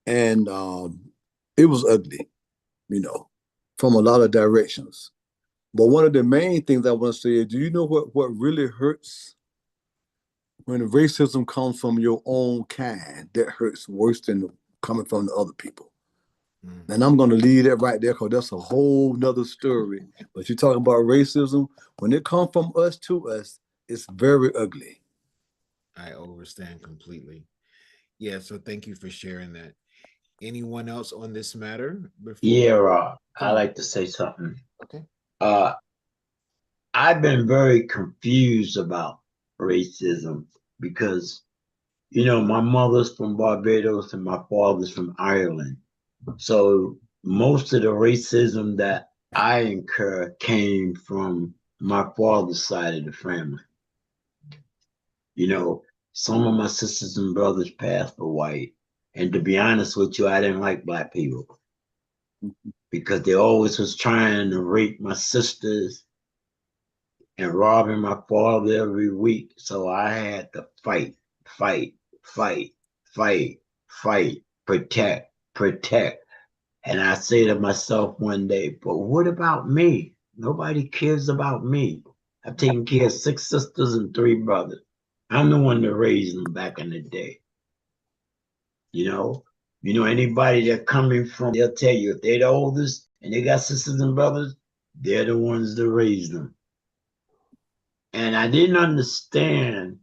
and it was ugly, from a lot of directions. But one of the main things I want to say is, do you know what really hurts? When racism comes from your own kind, that hurts worse than coming from the other people. And I'm going to leave that right there, because that's a whole nother story. But you're talking about racism, when it comes from us to us, it's very ugly. I understand completely. Yeah, so thank you for sharing that. Anyone else on this matter? Yeah, I like to say something. Okay. I've been very confused about racism because, my mother's from Barbados and my father's from Ireland. So most of the racism that I incur came from my father's side of the family. Some of my sisters and brothers passed for white. And to be honest with you, I didn't like black people because they always was trying to rape my sisters and robbing my father every week. So I had to fight, protect. And I say to myself one day, but what about me? Nobody cares about me. I've taken care of 6 sisters and 3 brothers. I'm the one that raised them back in the day. Anybody that coming from, they'll tell you if they're the oldest and they got sisters and brothers, they're the ones that raised them. And I didn't understand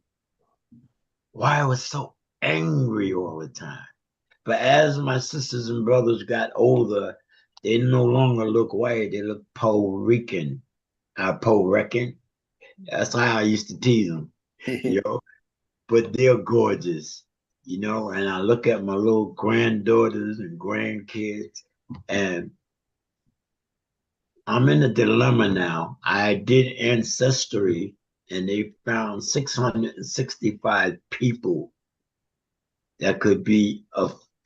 why I was so angry all the time. But as my sisters and brothers got older, they no longer look white, they look Puerto Rican. Puerto Rican. That's how I used to tease them. But they're gorgeous, and I look at my little granddaughters and grandkids, and I'm in a dilemma now. I did Ancestry, and they found 665 people that could be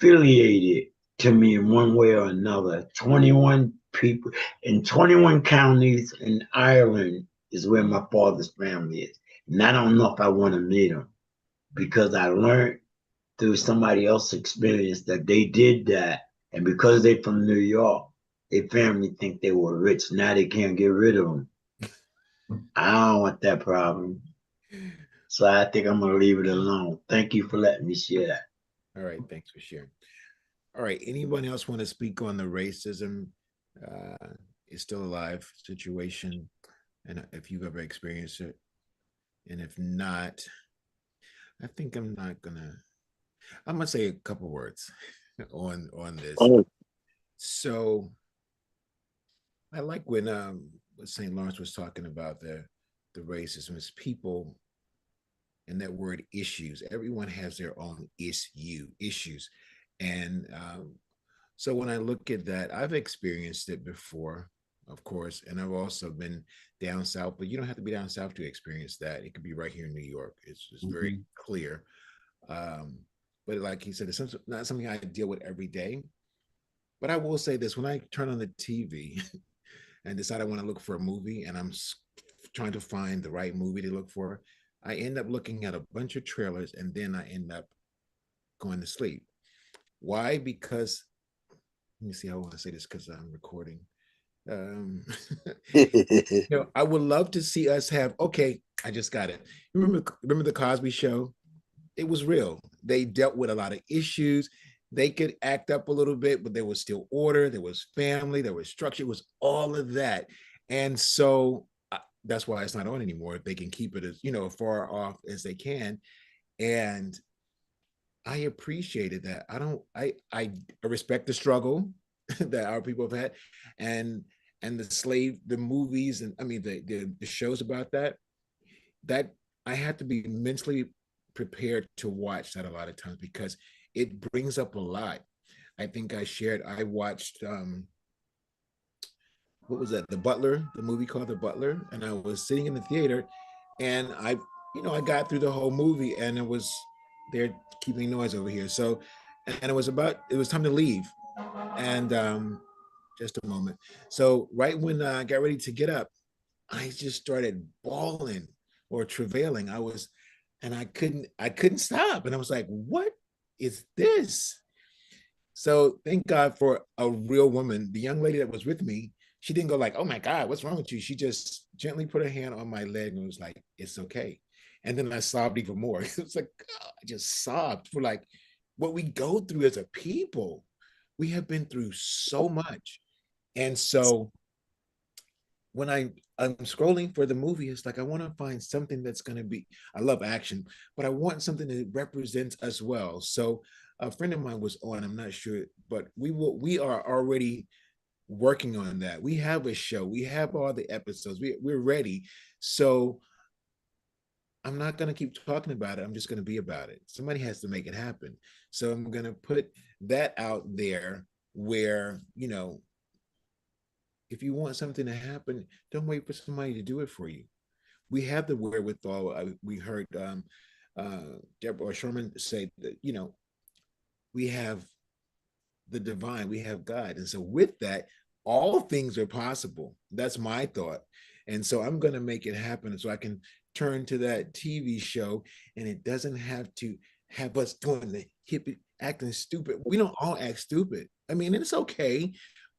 affiliated to me in one way or another. 21 people in 21 counties in Ireland is where my father's family is. And I don't know if I want to meet them because I learned through somebody else's experience that they did that. And because they're from New York, their family think they were rich. Now they can't get rid of them. I don't want that problem. So I think I'm going to leave it alone. Thank you for letting me share that. All right, thanks for sharing. All right, anyone else want to speak on the racism is still alive situation, and if you've ever experienced it? And if not, I think I'm gonna say a couple words on this. Oh. So I like when what St. Lawrence was talking about the racism is people, and that word issues. Everyone has their own issues. And so when I look at that, I've experienced it before, of course, and I've also been down south, but you don't have to be down south to experience that. It could be right here in New York. It's just very clear. But like he said, it's not something I deal with every day. But I will say this, when I turn on the TV and decide I want to look for a movie and I'm trying to find the right movie to look for, I end up looking at a bunch of trailers and then I end up going to sleep. Why? Because, let me see how I want to say this because I'm recording. You know, I would love to see us have, okay, I just got it. Remember the Cosby Show? It was real. They dealt with a lot of issues. They could act up a little bit, but there was still order. There was family. There was structure. It was all of that. And so that's why it's not on anymore. If they can keep it as, you know, far off as they can. And I appreciated that. I respect the struggle that our people have had, and the movies, and I mean the shows about that I have to be mentally prepared to watch that a lot of times because it brings up a lot. I think I watched what was that? The Butler, the movie called The Butler, and I was sitting in the theater, and I got through the whole movie, and they're keeping noise over here. So, and it was time to leave, and just a moment. So right when I got ready to get up, I just started bawling or travailing. I couldn't stop, and I was like, "What is this?" So thank God for a real woman. The young lady that was with me, she didn't go like, "Oh my God, what's wrong with you?" She just gently put her hand on my leg and was like, "It's okay." And then I sobbed even more. It was like, God, I just sobbed for like what we go through as a people. We have been through so much. And so when I'm scrolling for the movie, it's like I want to find something that's going to be, I love action, but I want something that represents us well. So a friend of mine was on, I'm not sure, but we are already working on that. We have a show, we have all the episodes, we're ready. So I'm not going to keep talking about it. I'm just going to be about it. Somebody has to make it happen. So I'm going to put that out there where, you know, if you want something to happen, don't wait for somebody to do it for you. We have the wherewithal. We heard Deborah Sherman say that, you know, we have the divine, we have God. And so with that, all things are possible. That's my thought. And so I'm going to make it happen so I can turn to that TV show, and it doesn't have to have us doing the hippie acting stupid. We don't all act stupid. I mean, it's okay.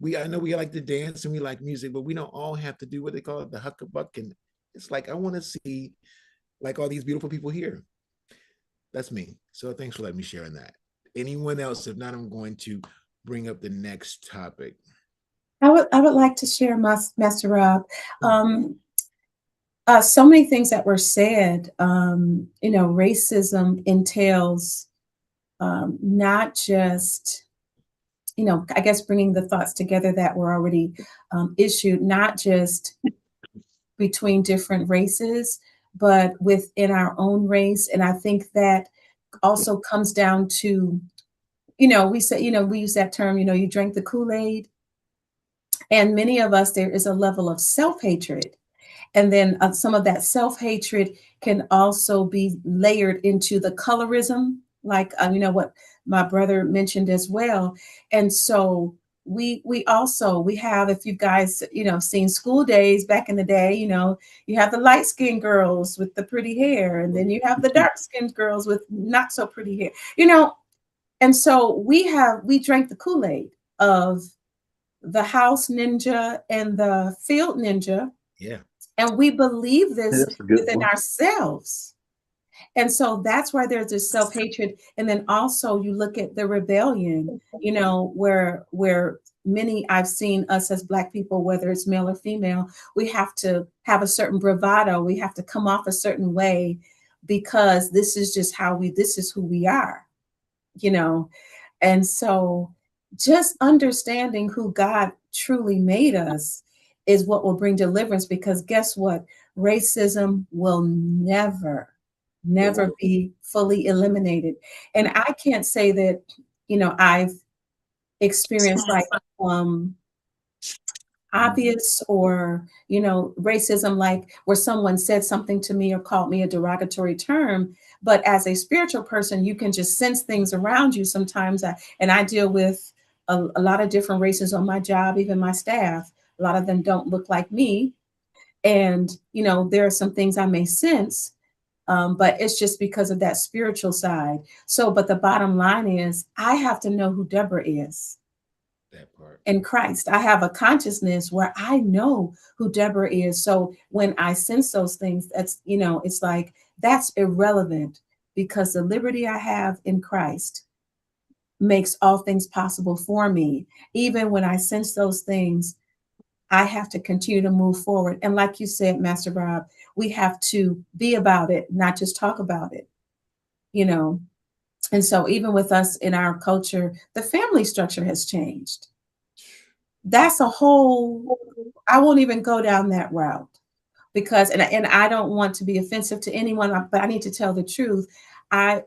I know we like to dance and we like music, but we don't all have to do what they call it, the huckabuck. And it's like, I want to see like all these beautiful people here. That's me. So thanks for letting me share in that. Anyone else? If not, I'm going to bring up the next topic. I would like to share, Master Rob. So many things that were said. You know, racism entails not just, you know, I guess bringing the thoughts together that were already issued, not just between different races, but within our own race. And I think that also comes down to, you know, we say, you know, we use that term, you know, you drank the Kool-Aid. And many of us, there is a level of self-hatred. And then some of that self-hatred can also be layered into the colorism like you know what my brother mentioned as well. And so we also we have, if you guys you know seen School Days back in the day, you know, you have the light skinned girls with the pretty hair, and then you have the dark skinned girls with not so pretty hair, you know. And so we drank the Kool-Aid of the house ninja and the field ninja, Yeah. and we believe this That's a good within one. ourselves. And so that's why there's this self-hatred. And then also you look at the rebellion, you know, where many I've seen us as Black people, whether it's male or female, we have to have a certain bravado. We have to come off a certain way because this is just how this is who we are, you know. And so just understanding who God truly made us is what will bring deliverance, because guess what? Racism will never be fully eliminated. And I can't say that, you know, I've experienced like obvious or, you know, racism, like where someone said something to me or called me a derogatory term. But as a spiritual person, you can just sense things around you sometimes. And I deal with a lot of different races on my job, even my staff. A lot of them don't look like me. And, you know, there are some things I may sense, but it's just because of that spiritual side. So, but the bottom line is, I have to know who Deborah is. That part. In Christ, I have a consciousness where I know who Deborah is. So when I sense those things, that's, you know, it's like that's irrelevant, because the liberty I have in Christ makes all things possible for me. Even when I sense those things, I have to continue to move forward. And like you said, Master Rob, we have to be about it, not just talk about it, you know. And so even with us in our culture, the family structure has changed. That's a whole, I won't even go down that route, because and I don't want to be offensive to anyone, but I need to tell the truth. I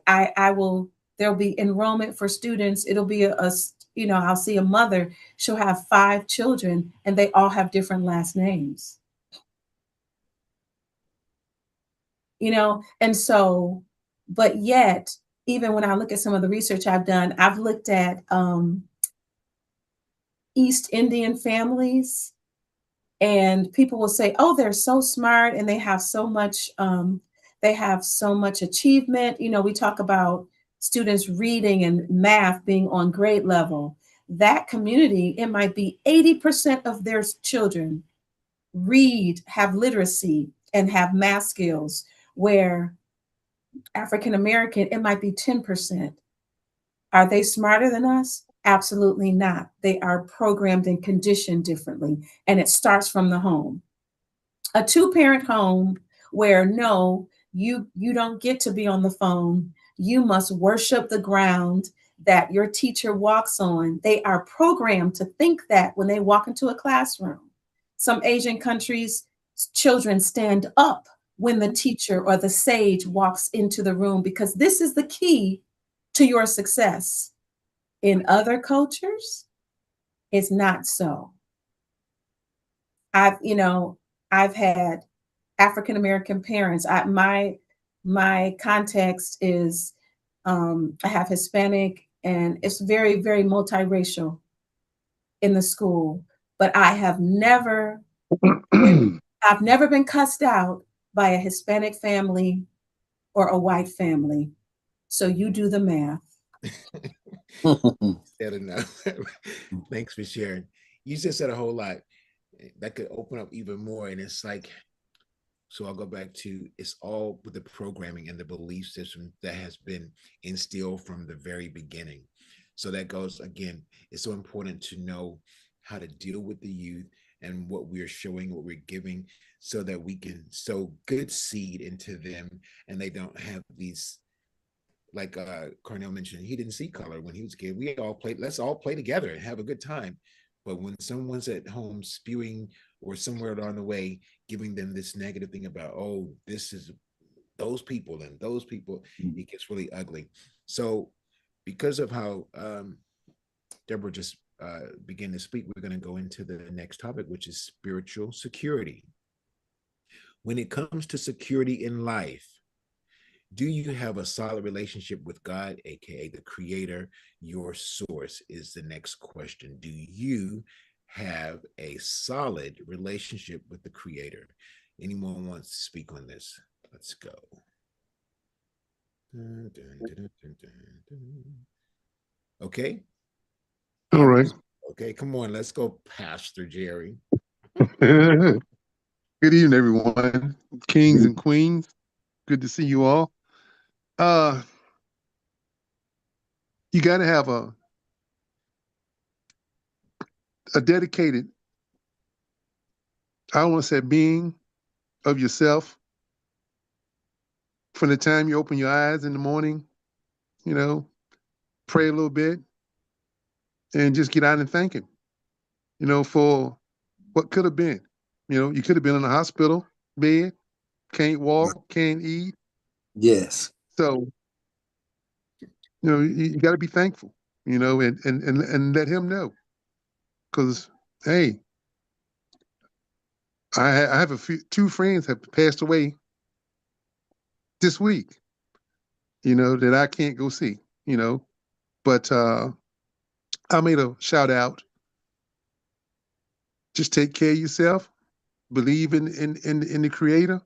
will, there'll be enrollment for students. It'll be you know, I'll see a mother, she'll have 5 children and they all have different last names. You know, and so, but yet, even when I look at some of the research I've done, I've looked at East Indian families, and people will say, oh, they're so smart and they have so much achievement. You know, we talk about students reading and math being on grade level. That community, it might be 80% of their children read, have literacy, and have math skills, where African American, it might be 10%. Are they smarter than us? Absolutely not. They are programmed and conditioned differently. And it starts from the home. A 2-parent home where no, you don't get to be on the phone. You must worship the ground that your teacher walks on. They are programmed to think that when they walk into a classroom. Some Asian countries, children stand up when the teacher or the sage walks into the room, because this is the key to your success. In other cultures, it's not so. You know, I've had African American parents. My context is I have Hispanic, and it's very, very multiracial in the school. But I've never been cussed out by a Hispanic family or a white family. So you do the math. Said enough. Thanks for sharing. You just said a whole lot that could open up even more. And it's like, so I'll go back to, it's all with the programming and the belief system that has been instilled from the very beginning. So that goes, again, it's so important to know how to deal with the youth and what we're showing, what we're giving, so that we can sow good seed into them and they don't have these, like Cornell mentioned, he didn't see color when he was a kid. We all played, let's all play together and have a good time. But when someone's at home spewing, or somewhere along the way giving them this negative thing about, oh, this is those people and those people, it gets really ugly. So because of how Deborah just began to speak, we're going to go into the next topic, which is spiritual security. When it comes to security in life, Do you have a solid relationship with God, aka the creator, your source? Is the next question. Do you have a solid relationship with the creator? Anyone wants to speak on this? Let's go. Okay. All right. Okay, come on, let's go, Pastor Jerry. Good evening, everyone. Kings and queens. Good to see you all. You got to have a dedicated, I don't want to say being of yourself from the time you open your eyes in the morning, you know, pray a little bit and just get out and thank him, you know, for what could have been. You know, you could have been in a hospital bed, can't walk, can't eat. Yes. So, you know, you got to be thankful, you know, and let him know. Because, hey, I have two friends have passed away this week, you know, that I can't go see, you know. But I made a shout out. Just take care of yourself, believe in the creator,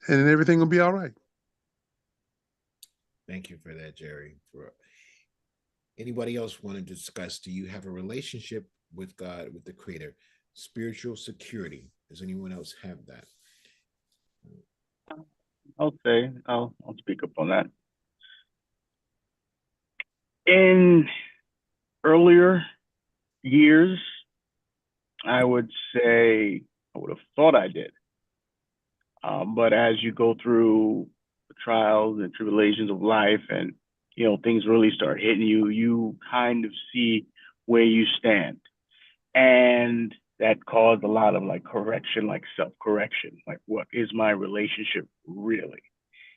and then everything will be all right. Thank you for that, Jerry. For anybody else want to discuss, do you have a relationship with God, with the creator? Spiritual security. Does anyone else have that? I'll speak up on that. In earlier years, I would say I would have thought I did. But as you go through the trials and tribulations of life and, you know, things really start hitting you, you kind of see where you stand. And that caused a lot of like correction, like self-correction. Like, what is my relationship really?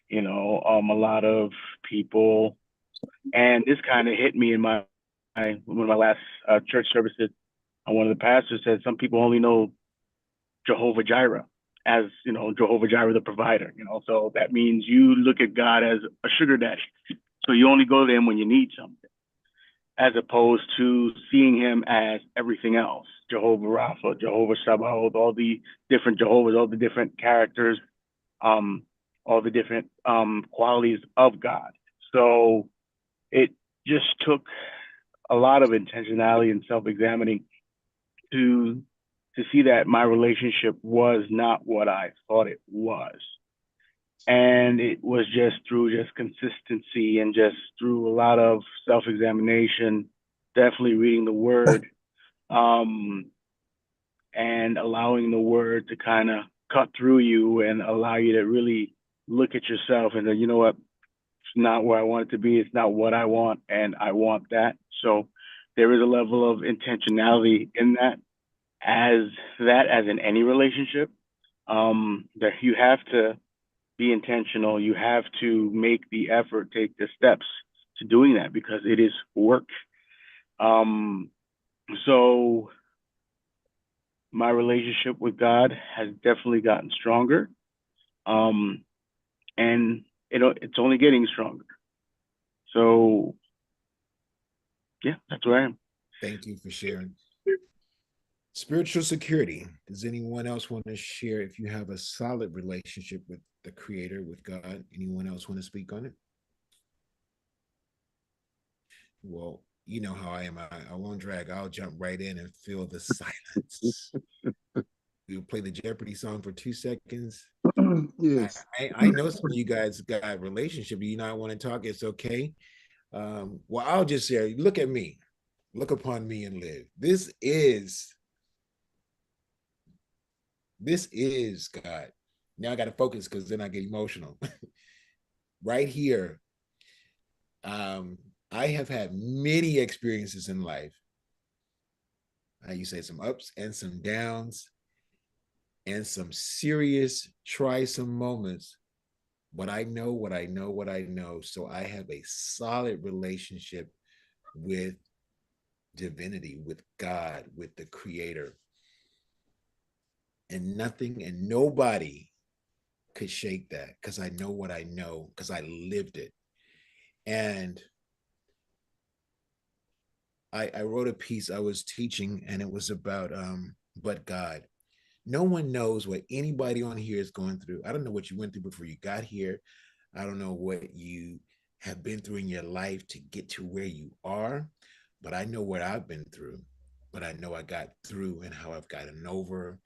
You know, a lot of people, and this kind of hit me in one of my last church services. One of the pastors said some people only know Jehovah Jireh as, you know, Jehovah Jireh, the provider, you know, so that means you look at God as a sugar daddy. So you only go to him when you need something, as opposed to seeing him as everything else. Jehovah Rapha, Jehovah Sabaoth, all the different Jehovahs, all the different characters, all the different qualities of God. So it just took a lot of intentionality and self-examining to see that my relationship was not what I thought it was. And it was just through just consistency and just through a lot of self-examination, definitely reading the word, and allowing the word to kind of cut through you and allow you to really look at yourself and say, you know what, it's not where I want it to be. It's not what I want, and I want that. So there is a level of intentionality in that, as in any relationship. That you have to be intentional. You have to make the effort, take the steps to doing that, because it is work. So my relationship with God has definitely gotten stronger. And it's only getting stronger. So yeah, that's where I am. Thank you for sharing. Spiritual security. Does anyone else want to share if you have a solid relationship with the creator, with God? Anyone else want to speak on it? Well, you know how I am. I won't drag. I'll jump right in and fill the silence. We'll play the Jeopardy song for 2 seconds. Yes. I know some of you guys got a relationship. You not want to talk, it's okay. Well, I'll just say, look at me. Look upon me and live. This is God. Now I got to focus because then I get emotional. Right here, I have had many experiences in life. You say some ups and some downs and some serious try-some moments. But I know what I know, what I know. So I have a solid relationship with divinity, with God, with the creator. And nothing and nobody could shake that, because I know what I know, because I lived it. And I wrote a piece I was teaching, and it was about but God. No one knows what anybody on here is going through. I don't know what you went through before you got here. I don't know what you have been through in your life to get to where you are, but I know what I've been through. But I know I got through and how I've gotten over.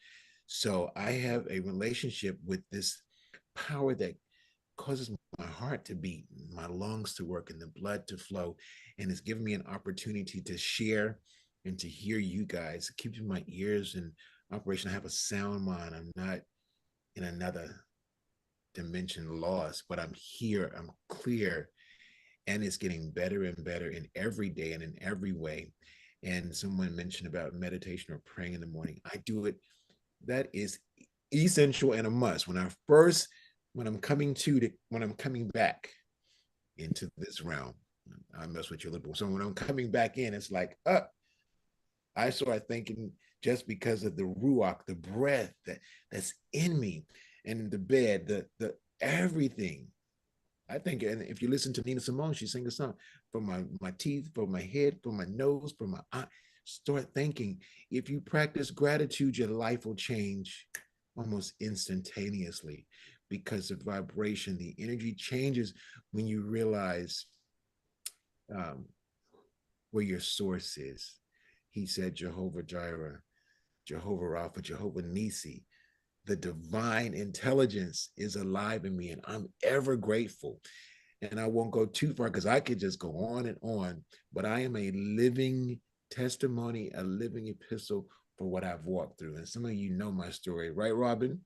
So I have a relationship with this power that causes my heart to beat, my lungs to work, and the blood to flow. And it's given me an opportunity to share and to hear you guys. It keeps my ears in operation. I have a sound mind. I'm not in another dimension lost, but I'm here. I'm clear. And it's getting better and better in every day and in every way. And someone mentioned about meditation or praying in the morning. I do it. That is essential and a must. When I'm coming back into this realm, I mess with your little. So when I'm coming back in, it's like, I start thinking, just because of the ruach, the breath that's in me, and the bed, the everything. I think, and if you listen to Nina Simone, she sang a song, from my teeth, from my head, from my nose, from my eye. Start thinking. If you practice gratitude, your life will change almost instantaneously, because the vibration, the energy changes when you realize where your source is. He said, Jehovah Jireh, Jehovah Rapha, Jehovah Nisi. The divine intelligence is alive in me, and I'm ever grateful. And I won't go too far, because I could just go on, but I am a living testimony, a living epistle for what I've walked through. And some of you know my story, right, Robin?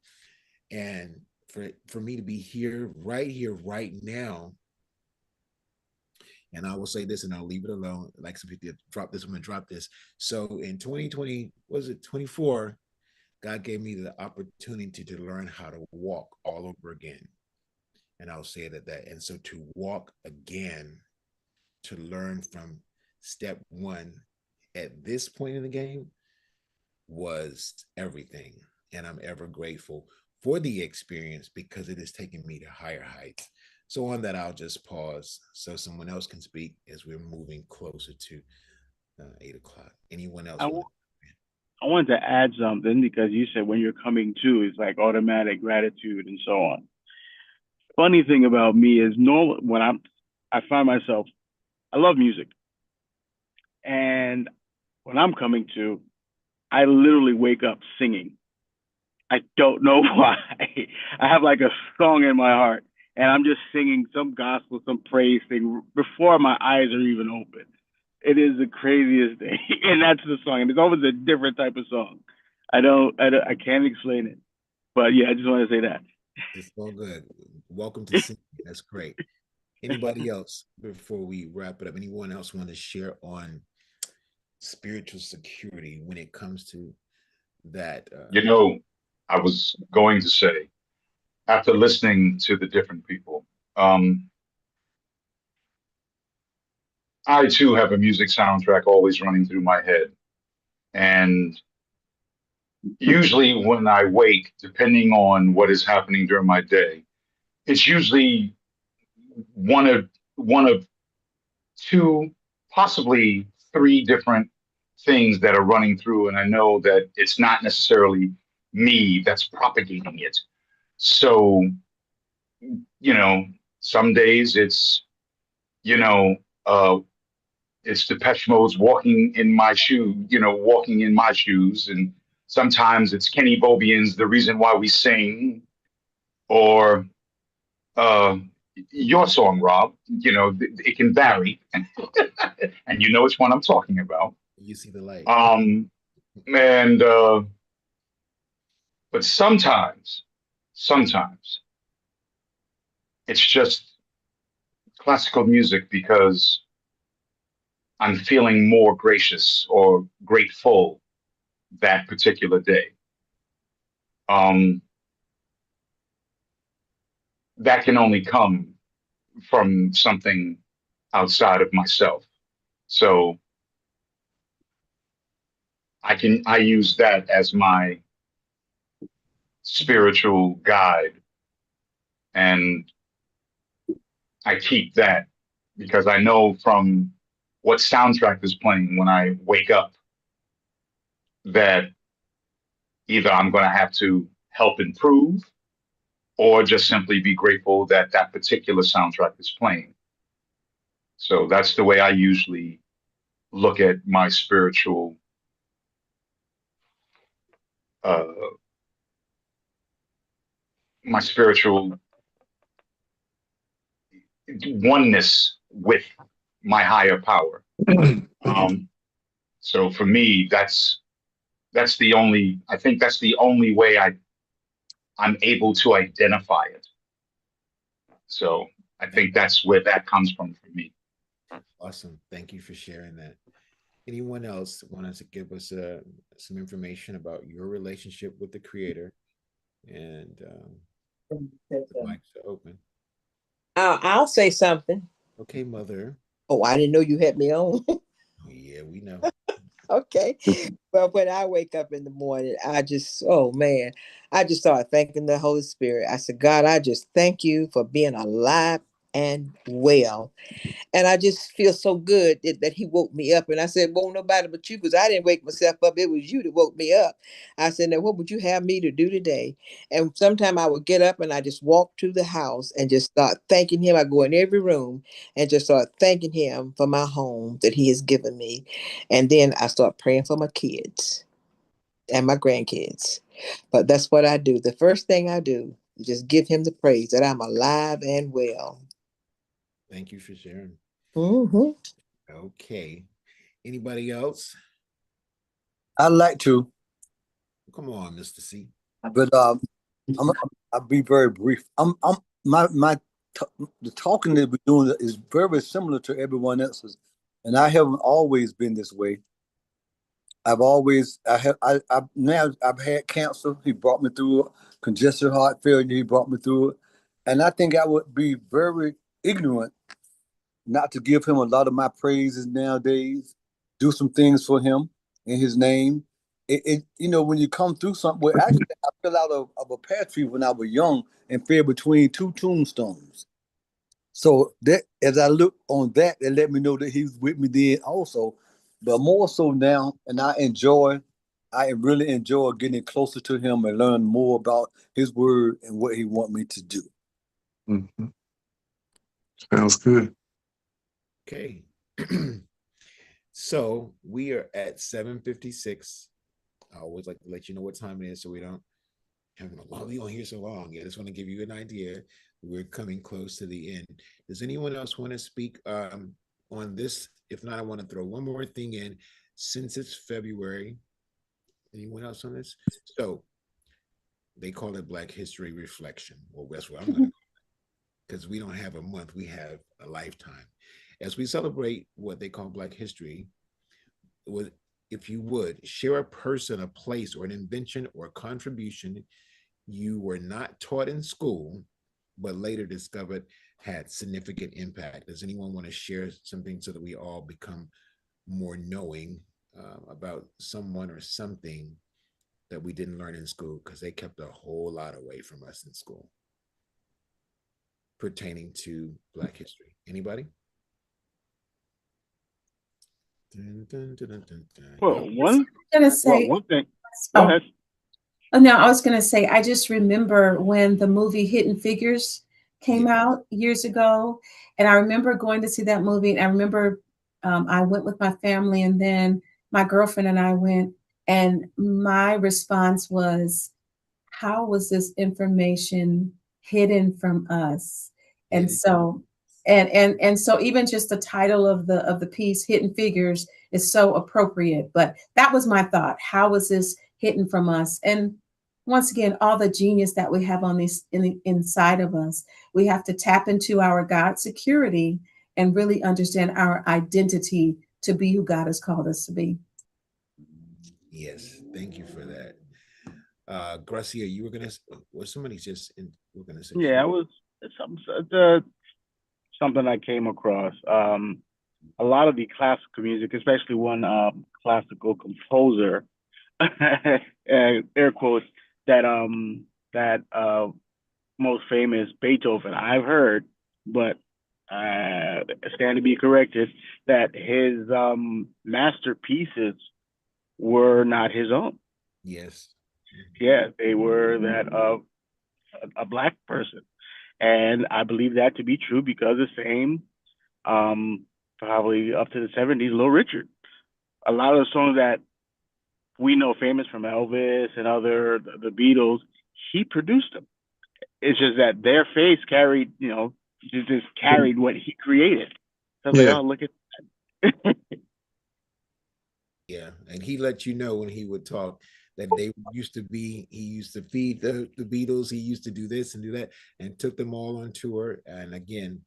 And for me to be here, right now, and I will say this and I'll leave it alone. Like some people drop this, I'm gonna drop this. So in 2020, was it 24? God gave me the opportunity to learn how to walk all over again. And I'll say it at that. And so to walk again, to learn from step one at this point in the game, was everything. And I'm ever grateful for the experience, because it has taken me to higher heights. So on that, I'll just pause so someone else can speak as we're moving closer to 8 o'clock. Anyone else? I wanted to add something, because you said when you're coming to, it's like automatic gratitude and so on. Funny thing about me is, normal when I find myself, I love music, and when I'm coming to, I literally wake up singing. I don't know why. I have like a song in my heart, and I'm just singing some gospel, some praise thing before my eyes are even open. It is the craziest thing, and that's the song. And it's always a different type of song. I can't explain it, but yeah, I just want to say that. It's all good. Welcome to singing. That's great. Anybody else before we wrap it up? Anyone else want to share on spiritual security when it comes to that? I was going to say, after listening to the different people, I too have a music soundtrack always running through my head. And usually when I wake, depending on what is happening during my day, it's usually one of two, possibly three different things that are running through. And I know that it's not necessarily me that's propagating it. So, some days it's Depeche Mode's walking in my shoes. And sometimes it's Kenny Bobian's The Reason Why We Sing, or your song, Rob. It can vary. And you know which one I'm talking about. You see the light. But sometimes it's just classical music, because I'm feeling more gracious or grateful that particular day. That can only come from something outside of myself. So I use that as my spiritual guide And I keep that because I know from what soundtrack is playing when I wake up that either I'm going to have to help improve or just simply be grateful that that particular soundtrack is playing. So that's the way I usually look at uh, my spiritual oneness with my higher power. So for me, that's the only, I think that's the only way I'm able to identify it. So I think that's where that comes from for me. Awesome. Thank you for sharing that. Anyone else wanted to give us some information about your relationship with the creator? And the mics are open. I'll say something. Okay, Mother. Oh, I didn't know you had me on. Oh, yeah, we know. Okay. Well, when I wake up in the morning, oh man, I just start thanking the Holy Spirit. I said, God, I just thank you for being alive and well. And I just feel so good that he woke me up. And I said, won't nobody but you, because I didn't wake myself up. It was you that woke me up. I said, now what would you have me to do today? And sometime I would get up and I just walk to the house and just start thanking him. I go in every room and just start thanking him for my home that he has given me. And then I start praying for my kids and my grandkids. But that's what I do. The first thing I do is just give him the praise that I'm alive and well. Thank you for sharing. Mm-hmm. Okay. Anybody else? I'd like to. Come on, Mr. C. But I'll be very brief. The talking that we're doing is very similar to everyone else's, and I haven't always been this way. I've had cancer. He brought me through it. Congestive heart failure. He brought me through it, and I think I would be very ignorant not to give him a lot of my praises nowadays. Do some things for him in his name. When you come through something, well, actually, I fell out of a pear tree when I was young and fell between two tombstones. So that, as I look on that, it let me know that he's with me then also, but more so now, and I really enjoy getting closer to him and learn more about his word and what he want me to do. Mm-hmm. Sounds good. Okay. So we are at 7:56. I always like to let you know what time it is so we don't have we on here so long. Yeah, I just want to give you an idea. We're coming close to the end. Does anyone else want to speak on this? If not, I want to throw one more thing in. Since it's February, anyone else on this? So they call it Black History Reflection. Well, that's what I'm going to call it, because we don't have a month, we have a lifetime. As we celebrate what they call Black history, if you would share a person, a place, or an invention or contribution you were not taught in school, but later discovered had significant impact. Does anyone want to share something so that we all become more knowing about someone or something that we didn't learn in school, because they kept a whole lot away from us in school pertaining to Black history? Anybody? Dun, dun, dun, dun, dun, dun. Well, one thing. Go Oh, ahead. oh, no, I was going to say, I just remember when the movie Hidden Figures came out years ago. And I remember going to see that movie. And I remember I went with my family, and then my girlfriend and I went. And my response was, how was this information hidden from us? And so, and so even just the title of the piece, Hidden Figures, is so appropriate. But that was my thought. How was this hidden from us? And once again, all the genius that we have on inside of us, we have to tap into our God security and really understand our identity to be who God has called us to be. Yes, thank you for that. Gracia, you were gonna, or somebody just we're gonna say. Yeah, it's something I came across. A lot of the classical music, especially one classical composer, air quotes, that most famous Beethoven. I've heard, but stand to be corrected, that his masterpieces were not his own. Yes. Yeah, they were that of a black person. And I believe that to be true because the same, probably up to the 70s, Little Richard. A lot of the songs that we know famous from Elvis and other, the Beatles, he produced them. It's just that their face carried, just carried what he created. So I was like, Yeah. oh, look at that. Yeah, and he let you know when he would talk that they used to be, he used to feed the Beatles, he used to do this and do that, and took them all on tour. And again,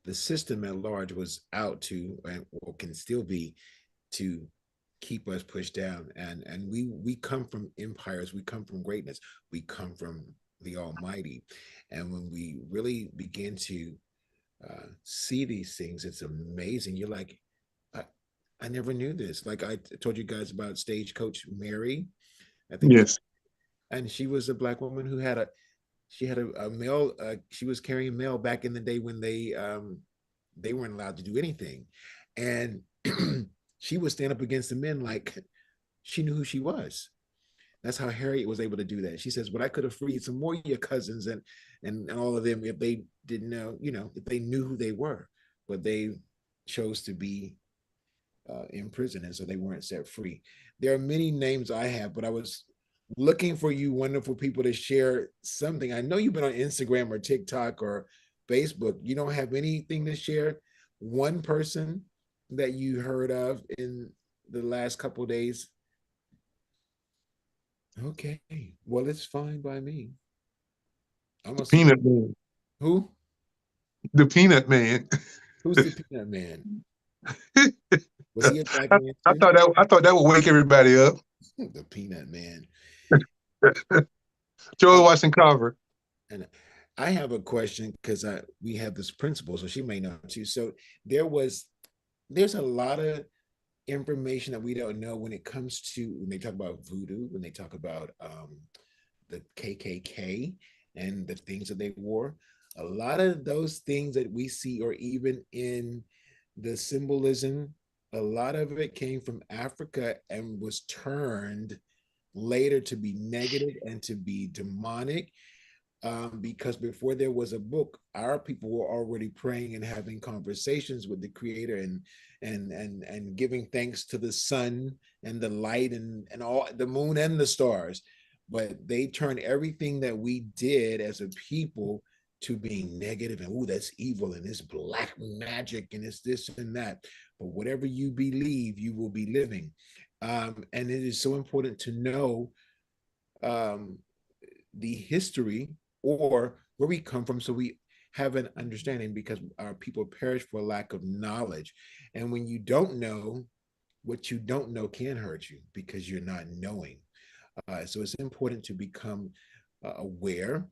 the system at large was out to, or can still be, to keep us pushed down. And we come from empires, we come from greatness, we come from the Almighty. And when we really begin to see these things, it's amazing. You're like, I never knew this. Like I told you guys about Stagecoach Mary. I think, Yes. and she was a black woman who had a male. She was carrying mail back in the day when they weren't allowed to do anything, and she would stand up against the men like she knew who she was. That's how Harriet was able to do that. She says, "But I could have freed some more of your cousins and all of them if they didn't know, if they knew who they were, but they chose to be in prison, and so they weren't set free." There are many names I have, but I was looking for you wonderful people to share something. I know you've been on Instagram or TikTok or Facebook. You don't have anything to share? One person that you heard of in the last couple of days? Okay, well, it's fine by me. I'm The gonna see. Peanut Man. Who? The Peanut Man. Who's the Peanut Man? Was he a black I, man I too? thought that would wake everybody up. The Peanut Man. Joel Washington Carver. And I have a question because we have this principal, so she may know too. So there's a lot of information that we don't know when it comes to, when they talk about voodoo, when they talk about the KKK and the things that they wore. A lot of those things that we see, or even in the symbolism, a lot of it came from Africa and was turned later to be negative and to be demonic, because before there was a book, our people were already praying and having conversations with the Creator and giving thanks to the sun and the light and all the moon and the stars. But they turned everything that we did as a people to being negative and, oh, that's evil and it's black magic and it's this and that. But whatever you believe, you will be living. And it is so important to know the history or where we come from, so we have an understanding, because our people perish for lack of knowledge. And when you don't know, what you don't know can hurt you because you're not knowing. So it's important to become aware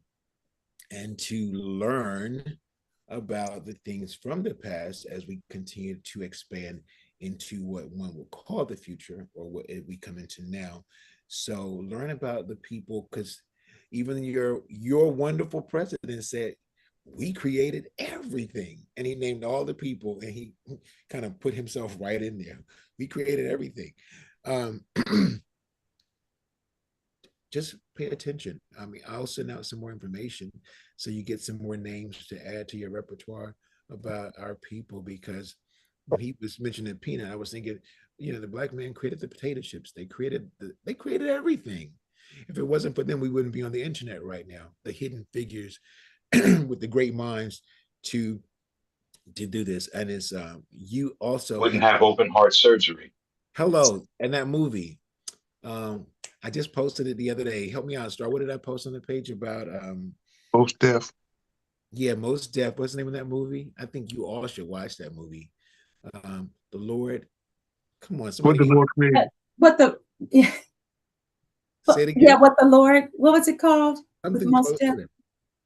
and to learn about the things from the past as we continue to expand into what one would call the future, or what we come into now. So learn about the people, because even your wonderful president said, we created everything, and he named all the people, and he kind of put himself right in there. We created everything. Just pay attention. I mean, I'll send out some more information so you get some more names to add to your repertoire about our people, because when he was mentioning peanut, I was thinking, the black man created the potato chips. They created everything. If it wasn't for them, we wouldn't be on the internet right now. The hidden figures with the great minds to do this. And it's you also Wouldn't have open heart surgery. hello, and that movie. I just posted it the other day. Help me out, Star. What did I post on the page about? Most Def. Yeah, Most Def. What's the name of that movie? I think you all should watch that movie. The Lord. Come on, What somebody. the Lord created. What the yeah, Say it again. yeah, what the Lord, what was it called? With Something Most close Def? to it.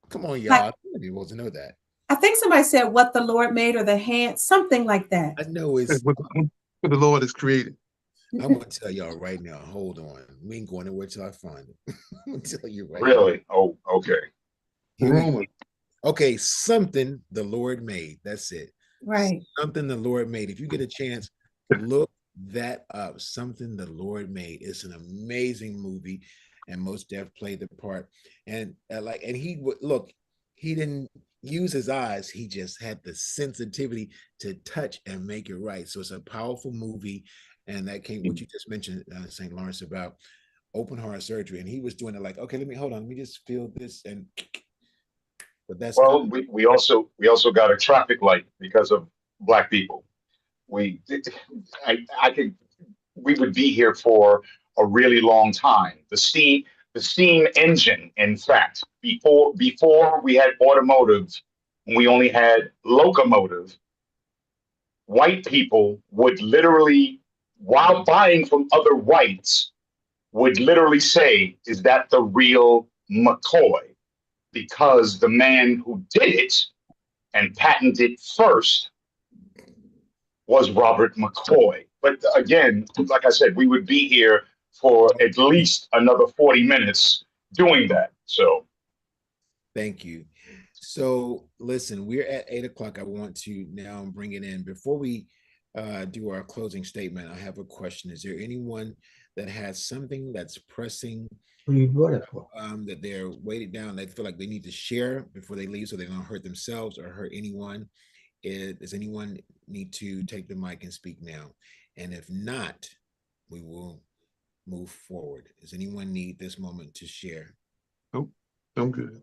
Come on, Like, y'all. You're supposed to know that. I think somebody said what the Lord made, or the hand, something like that. I know it's. What the Lord has created. I'm gonna tell y'all right now. Hold on. We ain't going anywhere till I find it. I'm gonna tell you right now. Really? Oh, okay. Here we rumors. Okay, something the Lord made. That's it. Right. Something the Lord made. If you get a chance, look that up. Something the Lord made. It's an amazing movie, and Mos Def played the part. And and he would look. He didn't use his eyes. He just had the sensitivity to touch and make it right. So it's a powerful movie, and that came what you just mentioned, St. Lawrence, about open heart surgery, and he was doing it like, okay, let me just feel this, and but that's Well, we also got a traffic light because of Black people. We I could we would be here for a really long time. The steam engine, in fact, before we had automotive, we only had locomotive. White people would literally, while buying from other whites, would literally say, "Is that the real McCoy?" Because the man who did it and patented it first was Robert McCoy. But again, like I said, we would be here for at least another 40 minutes doing that. So thank you. So listen, we're at 8 o'clock. I want to now bring it in. Before we do our closing statement, I have a question. Is there anyone that has something that's pressing that they're weighted down, they feel like they need to share before they leave so they don't hurt themselves or hurt anyone? Does anyone need to take the mic and speak now? And if not, we will move forward. Does anyone need this moment to share? Nope, I'm good.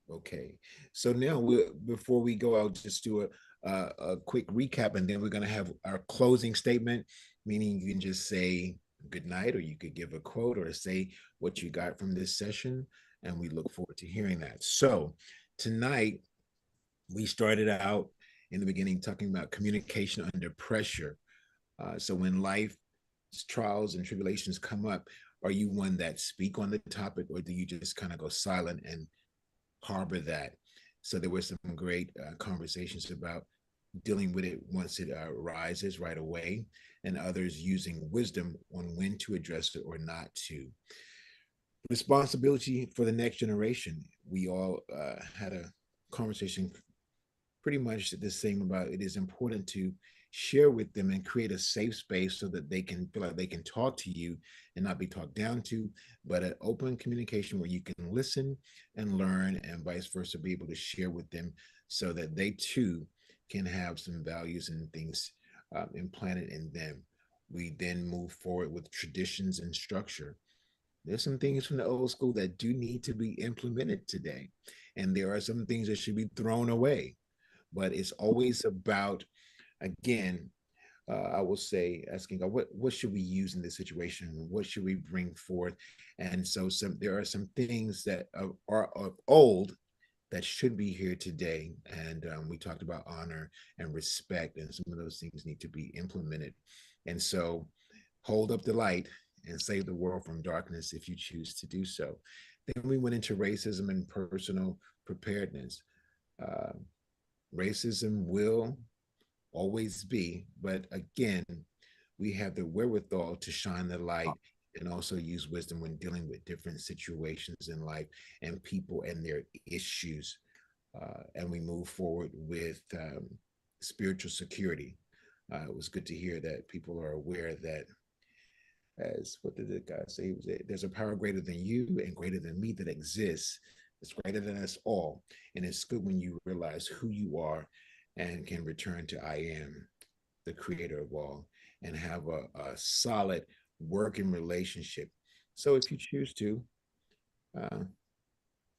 Okay, so now before we go, I'll just do a quick recap, and then we're going to have our closing statement, meaning you can just say good night, or you could give a quote or say what you got from this session, and we look forward to hearing that. So tonight, we started out in the beginning talking about communication under pressure. So when life trials and tribulations come up, are you one that speak on the topic, or do you just kind of go silent and harbor that? So there were some great conversations about dealing with it once it rises right away, and others using wisdom on when to address it or not to. Responsibility for the next generation. We all had a conversation pretty much the same about it is important to share with them and create a safe space so that they can feel like they can talk to you and not be talked down to, but an open communication where you can listen and learn and vice versa, be able to share with them so that they too can have some values and things implanted in them. We then move forward with traditions and structure. There's some things from the old school that do need to be implemented today, and there are some things that should be thrown away. But it's always about, again, I will say, asking God, what should we use in this situation? What should we bring forth? And so there are some things that are of old that should be here today. And we talked about honor and respect, and some of those things need to be implemented. And so hold up the light and save the world from darkness if you choose to do so. Then we went into racism and personal preparedness. Racism will always be, but again, we have the wherewithal to shine the light and also use wisdom when dealing with different situations in life and people and their issues. And we move forward with spiritual security. It was good to hear that people are aware that, as what did the guy say? There's a power greater than you and greater than me that exists. It's greater than us all. And it's good when you realize who you are and can return to I am, the creator of all, and have a solid working relationship. So if you choose to,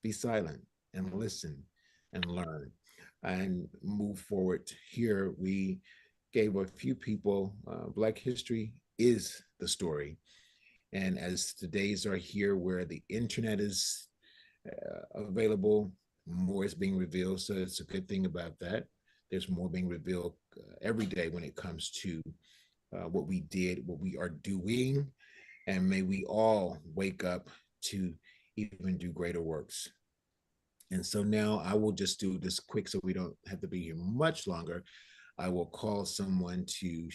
be silent and listen and learn and move forward. Here we gave a few people, Black history is the story. And as the days are here where the internet is available, more is being revealed. So it's a good thing about that. There's more being revealed every day when it comes to what we did, what we are doing, and may we all wake up to even do greater works. And so now I will just do this quick so we don't have to be here much longer. I will call someone to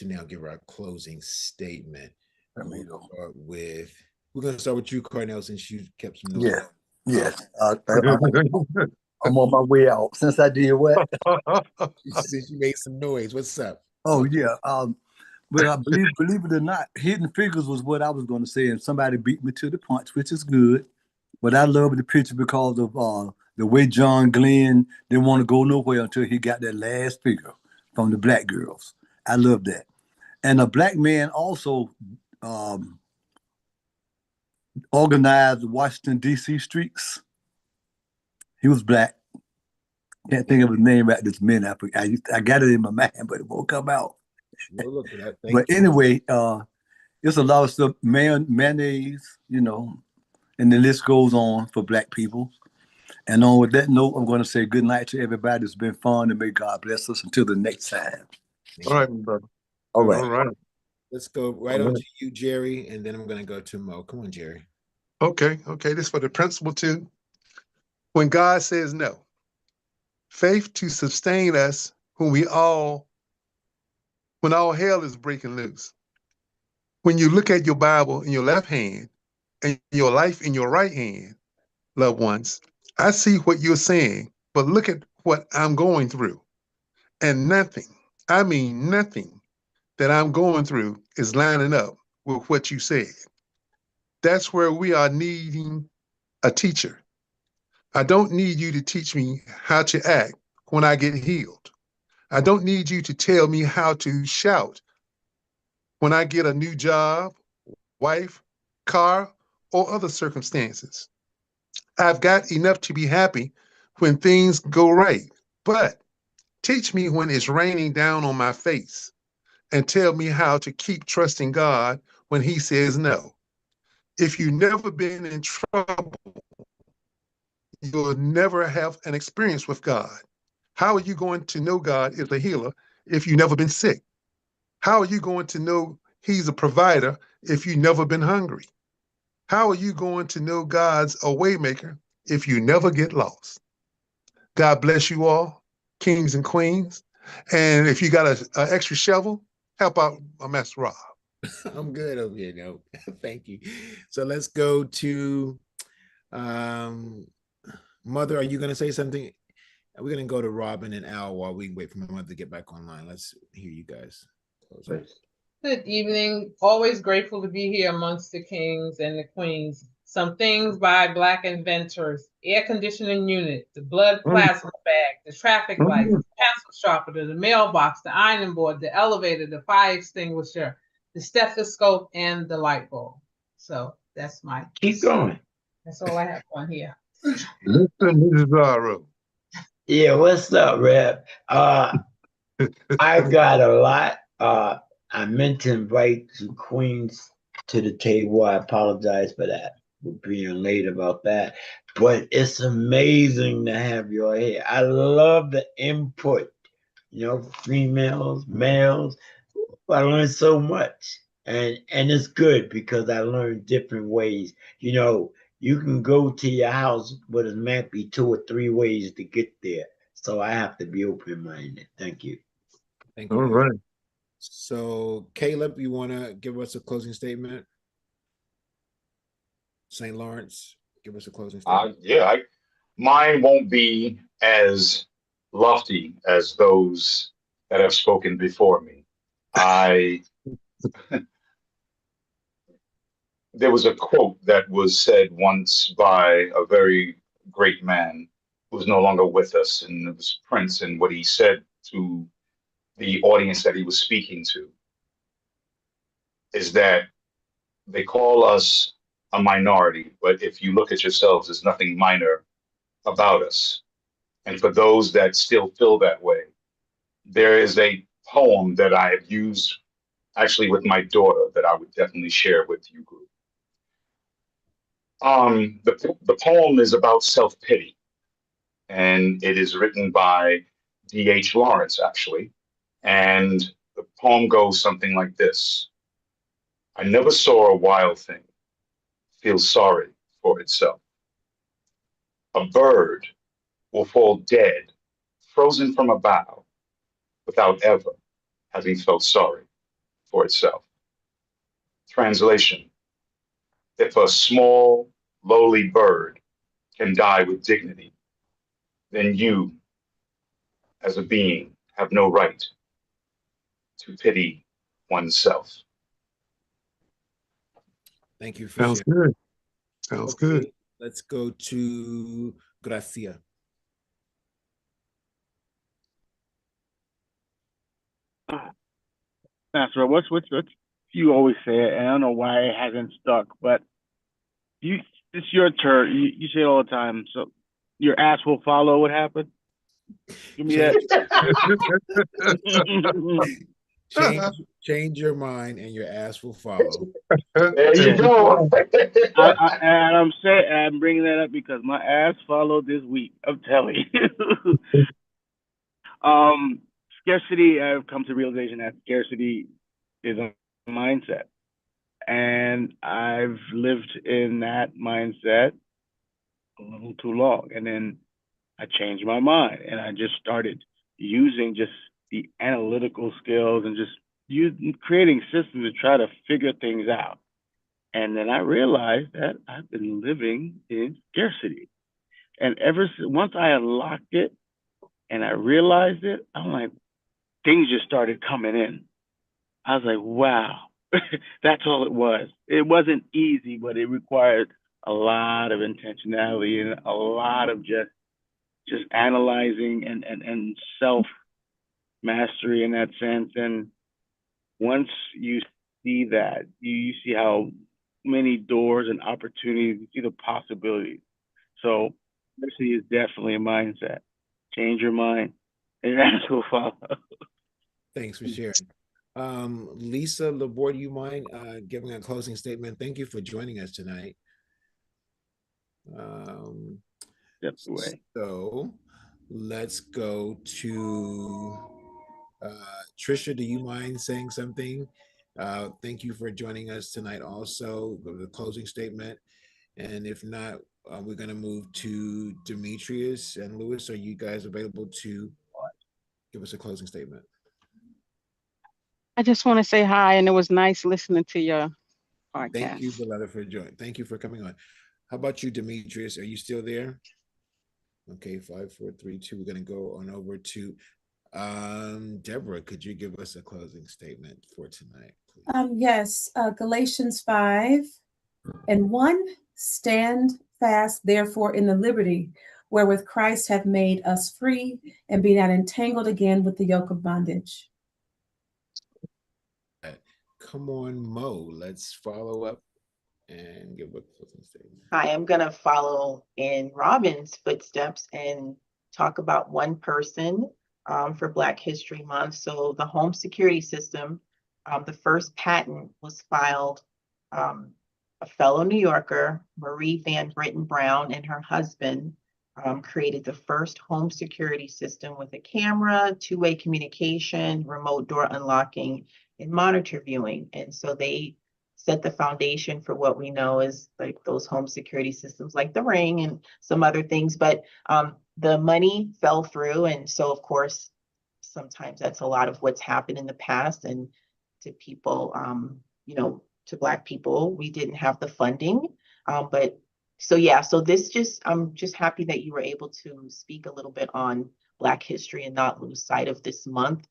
now give our closing statement. We're going to start with you, Carnell, since you kept some notes. Yeah. Yes. I'm on my way out. Since I did what? Since you made some noise, what's up? Oh yeah. But I believe it or not, Hidden Figures was what I was going to say, and somebody beat me to the punch, which is good. But I love the picture because of the way John Glenn didn't want to go nowhere until he got that last figure from the black girls. I love that. And a black man also um, organized the Washington, D.C. streets. He was black. Can't think of his name right this minute. I got it in my mind, but it won't come out. We'll look for that. But Thank you. anyway, it's a lot of stuff, mayonnaise, and the list goes on for black people. And on with that note, I'm going to say good night to everybody. It's been fun, and may God bless us until the next time. All right, my brother. All right. All right. Let's go right on to you, Jerry, and then I'm going to go to Mo. Come on, Jerry. Okay. This is for the principle too. When God says no, faith to sustain us when all hell is breaking loose. When you look at your Bible in your left hand and your life in your right hand, loved ones, I see what you're saying, but look at what I'm going through. And nothing, I mean nothing that I'm going through is lining up with what you said. That's where we are needing a teacher. I don't need you to teach me how to act when I get healed. I don't need you to tell me how to shout when I get a new job, wife, car, or other circumstances. I've got enough to be happy when things go right, but teach me when it's raining down on my face and tell me how to keep trusting God when He says no. If you've never been in trouble, you'll never have an experience with God. How are you going to know God is a healer if you've never been sick? How are you going to know He's a provider if you've never been hungry? How are you going to know God's a way maker if you never get lost? God bless you all, kings and queens. And if you got an extra shovel, help out Master Rob. I'm good over here. No, thank you. So let's go to Mother. Are you going to say something? We're going to go to Robin and Al while we wait for my mother to get back online. Let's hear you guys. Good evening. Always grateful to be here amongst the kings and the queens. Some things by Black inventors: air conditioning unit, the blood plasma bag, the traffic light, the pencil sharpener, the mailbox, the ironing board, the elevator, the fire extinguisher, the stethoscope, and the light bulb. So that's my Keep going. That's all I have on here. Listen, Mrs. Zaro. Yeah, what's up, Reb? I got a lot. I meant to invite the queens to the table. I apologize for that, for being late about that. But it's amazing to have your here. I love the input, females, males. I learned so much. And it's good because I learned different ways. You can go to your house, but it might be 2 or 3 ways to get there. So I have to be open-minded. Thank you. Thank you. All right. So Caleb, you want to give us a closing statement? St. Lawrence, give us a closing statement. Mine won't be as lofty as those that have spoken before me. There was a quote that was said once by a very great man who's no longer with us, and it was Prince, and what he said to the audience that he was speaking to is that they call us a minority, but if you look at yourselves, there's nothing minor about us. And for those that still feel that way, there is a poem that I have used actually with my daughter that I would definitely share with you group. The poem is about self-pity, and it is written by D.H. Lawrence, actually. And the poem goes something like this. I never saw a wild thing feel sorry for itself. A bird will fall dead, frozen from a bough, without ever having felt sorry for itself. Translation: if a small, lowly bird can die with dignity, then you, as a being, have no right to pity oneself. Thank you for Sounds sharing. good. Sounds good. Let's go to Gracia. Master, what's you always say it, and I don't know why it hasn't stuck, but it's your turn. You say it all the time. So your ass will follow. What happened? Give me that. Change your mind, and your ass will follow. There you go. I'm bringing that up because my ass followed this week. I'm telling you. Scarcity. I've come to realization that scarcity is a mindset, and I've lived in that mindset a little too long. And then I changed my mind, and I just started using just the analytical skills and just creating systems to try to figure things out. And then I realized that I've been living in scarcity. And once I unlocked it and I realized it, I'm like, things just started coming in. I was like, wow, that's all it was. It wasn't easy, but it required a lot of intentionality and a lot of just analyzing and self mastery in that sense. And once you see that, you see how many doors and opportunities, you see the possibilities. So diversity is definitely a mindset. Change your mind, and that's will follow. Thanks for sharing. Lisa Laborde, do you mind giving a closing statement? Thank you for joining us tonight. So let's go to Trisha. Do you mind saying something? Thank you for joining us tonight also, the closing statement. And if not, we're going to move to Demetrius and Lewis. Are you guys available to give us a closing statement? I just want to say hi, and it was nice listening to your podcast. Thank you, Beloved, for joining. Thank you for coming on. How about you, Demetrius? Are you still there? Okay, 5, 4, 3, 2. We're going to go on over to Deborah. Could you give us a closing statement for tonight, please? Yes, Galatians 5:1. Stand fast, therefore, in the liberty wherewith Christ hath made us free, and be not entangled again with the yoke of bondage. Come on, Mo. Let's follow up and give a closing statement. I am going to follow in Robin's footsteps and talk about one person for Black History Month. So the home security system, the first patent was filed, a fellow New Yorker, Marie Van Britten Brown, and her husband created the first home security system with a camera, two-way communication, remote door unlocking, and monitor viewing. And so they set the foundation for what we know as like those home security systems like the Ring and some other things. But the money fell through. And so, of course, sometimes that's a lot of what's happened in the past. And to people, to Black people, we didn't have the funding. But so, yeah, so I'm just happy that you were able to speak a little bit on Black history and not lose sight of this month.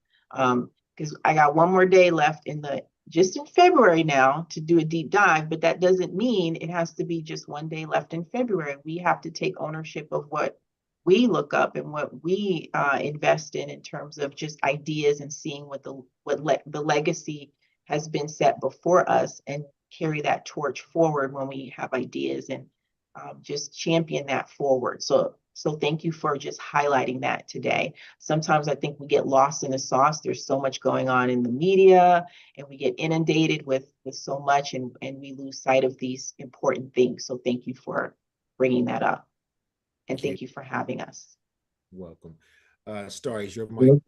Because I got one more day left just in February now to do a deep dive, but that doesn't mean it has to be just one day left in February. We have to take ownership of what we look up and what we invest in terms of just ideas and seeing what the legacy has been set before us, and carry that torch forward when we have ideas, and just champion that forward. So thank you for just highlighting that today. Sometimes I think we get lost in the sauce. There's so much going on in the media, and we get inundated with so much, and we lose sight of these important things. So thank you for bringing that up. And thank you for having us. Welcome. Star, is your mic?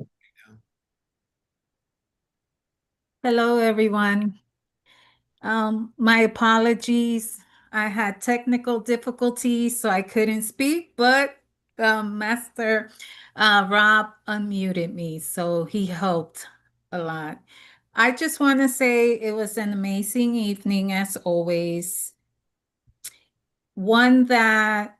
Hello, everyone. My apologies. I had technical difficulties, so I couldn't speak, but Master Rob unmuted me, so he helped a lot. I just want to say it was an amazing evening, as always. One that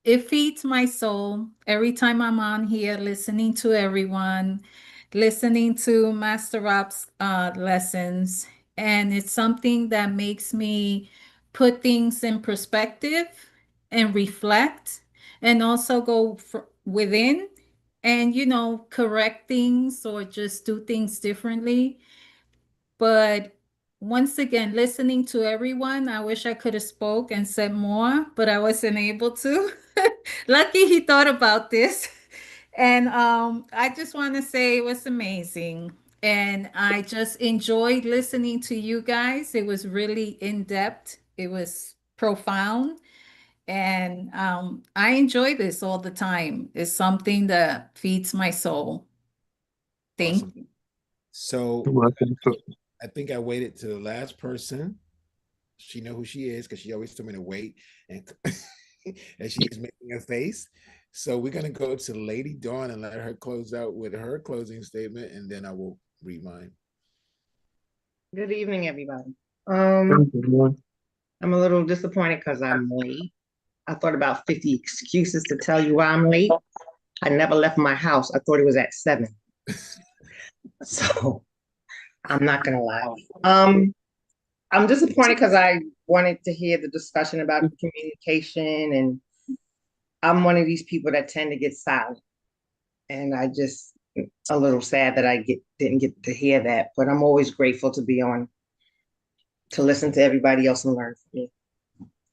it feeds my soul every time I'm on here listening to everyone, listening to Master Rob's lessons. And it's something that makes me put things in perspective and reflect and also go within and, correct things or just do things differently. But once again, listening to everyone, I wish I could have spoke and said more, but I wasn't able to. Lucky he thought about this. And I just want to say it was amazing. And I just enjoyed listening to you guys. It was really in depth. It was profound. And I enjoy this all the time. It's something that feeds my soul. Thank Awesome. you. So You're welcome. I think I waited to the last person. She know who she is because she always told me to wait, and and she is making a face. So we're gonna go to Lady Dawn and let her close out with her closing statement, and then I will read mine. Good evening, everybody. Thank you, Lord. I'm a little disappointed because I'm late. I thought about 50 excuses to tell you why I'm late. I never left my house. I thought it was at 7. So I'm not gonna lie. I'm disappointed because I wanted to hear the discussion about communication, and I'm one of these people that tend to get silent. And I just a little sad that I didn't get to hear that, but I'm always grateful to be on to listen to everybody else and learn from you.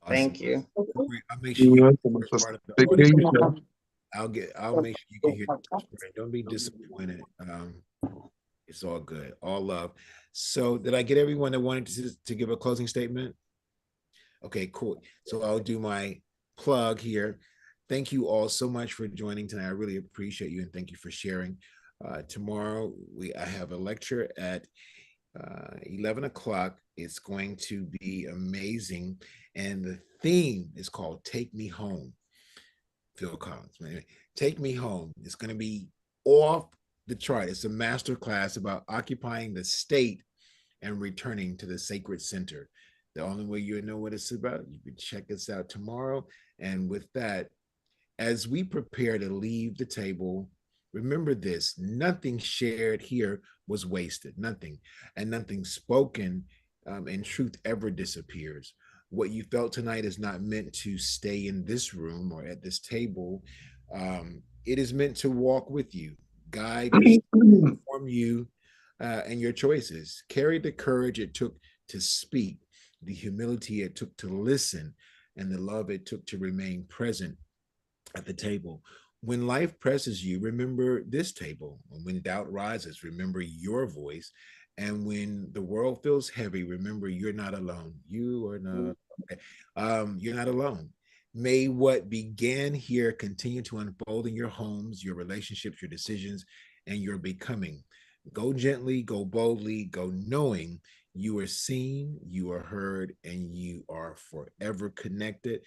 Awesome. Thank you. I'll make sure You're you welcome. get the first part of the Take care of yourself. audio. I'll make sure you can hear the first part. Don't be disappointed. It's all good. All love. So did I get everyone that wanted to give a closing statement? Okay, cool. So I'll do my plug here. Thank you all so much for joining tonight. I really appreciate you and thank you for sharing. Tomorrow I have a lecture at 11 o'clock. It's going to be amazing. And the theme is called Take Me Home. Phil Collins, man. Take Me Home. It's going to be off the chart. It's a master class about occupying the state and returning to the sacred center. The only way you know what it's about, you can check us out tomorrow. And with that, as we prepare to leave the table, remember this: nothing shared here was wasted, nothing, and nothing spoken in truth ever disappears. What you felt tonight is not meant to stay in this room or at this table. It is meant to walk with you, guide you, inform you, and your choices. Carry the courage it took to speak, the humility it took to listen, and the love it took to remain present at the table. When life presses you, remember this table. When doubt rises, remember your voice. And when the world feels heavy, remember you're not alone. You are not. You're not alone. May what began here continue to unfold in your homes, your relationships, your decisions, and your becoming. Go gently, go boldly, go knowing you are seen, you are heard, and you are forever connected.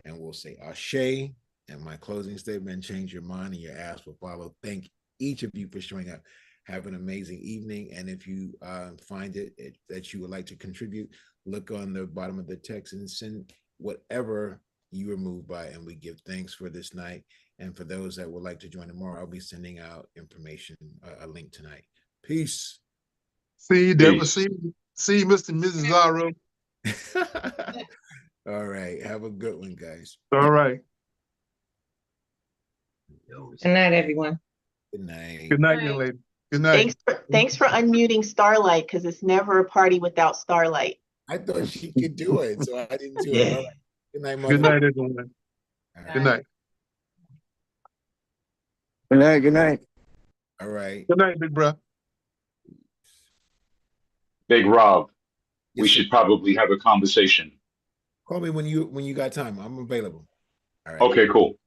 And we'll say Ashe. And my closing statement: change your mind and your ass will follow. Thank each of you for showing up. Have an amazing evening. And if you find it that you would like to contribute, look on the bottom of the text and send whatever you were moved by. And we give thanks for this night. And for those that would like to join tomorrow, I'll be sending out information, a link tonight. Peace. See you, Deborah. See you, Mr. and Mrs. Zaro. All right. Have a good one, guys. All right. Good night, everyone. Good night. Good night, young lady. Good night. Thanks for unmuting Starlight, because it's never a party without Starlight. I thought she could do it, so I didn't do it. All right. Good night, mother. Good night, everyone. Right. Good night. Good night. Good night. All right. Good night, big bro. Big Rob, Yes, we sir. should probably have a conversation. Call me when you got time. I'm available. All right. Okay, cool.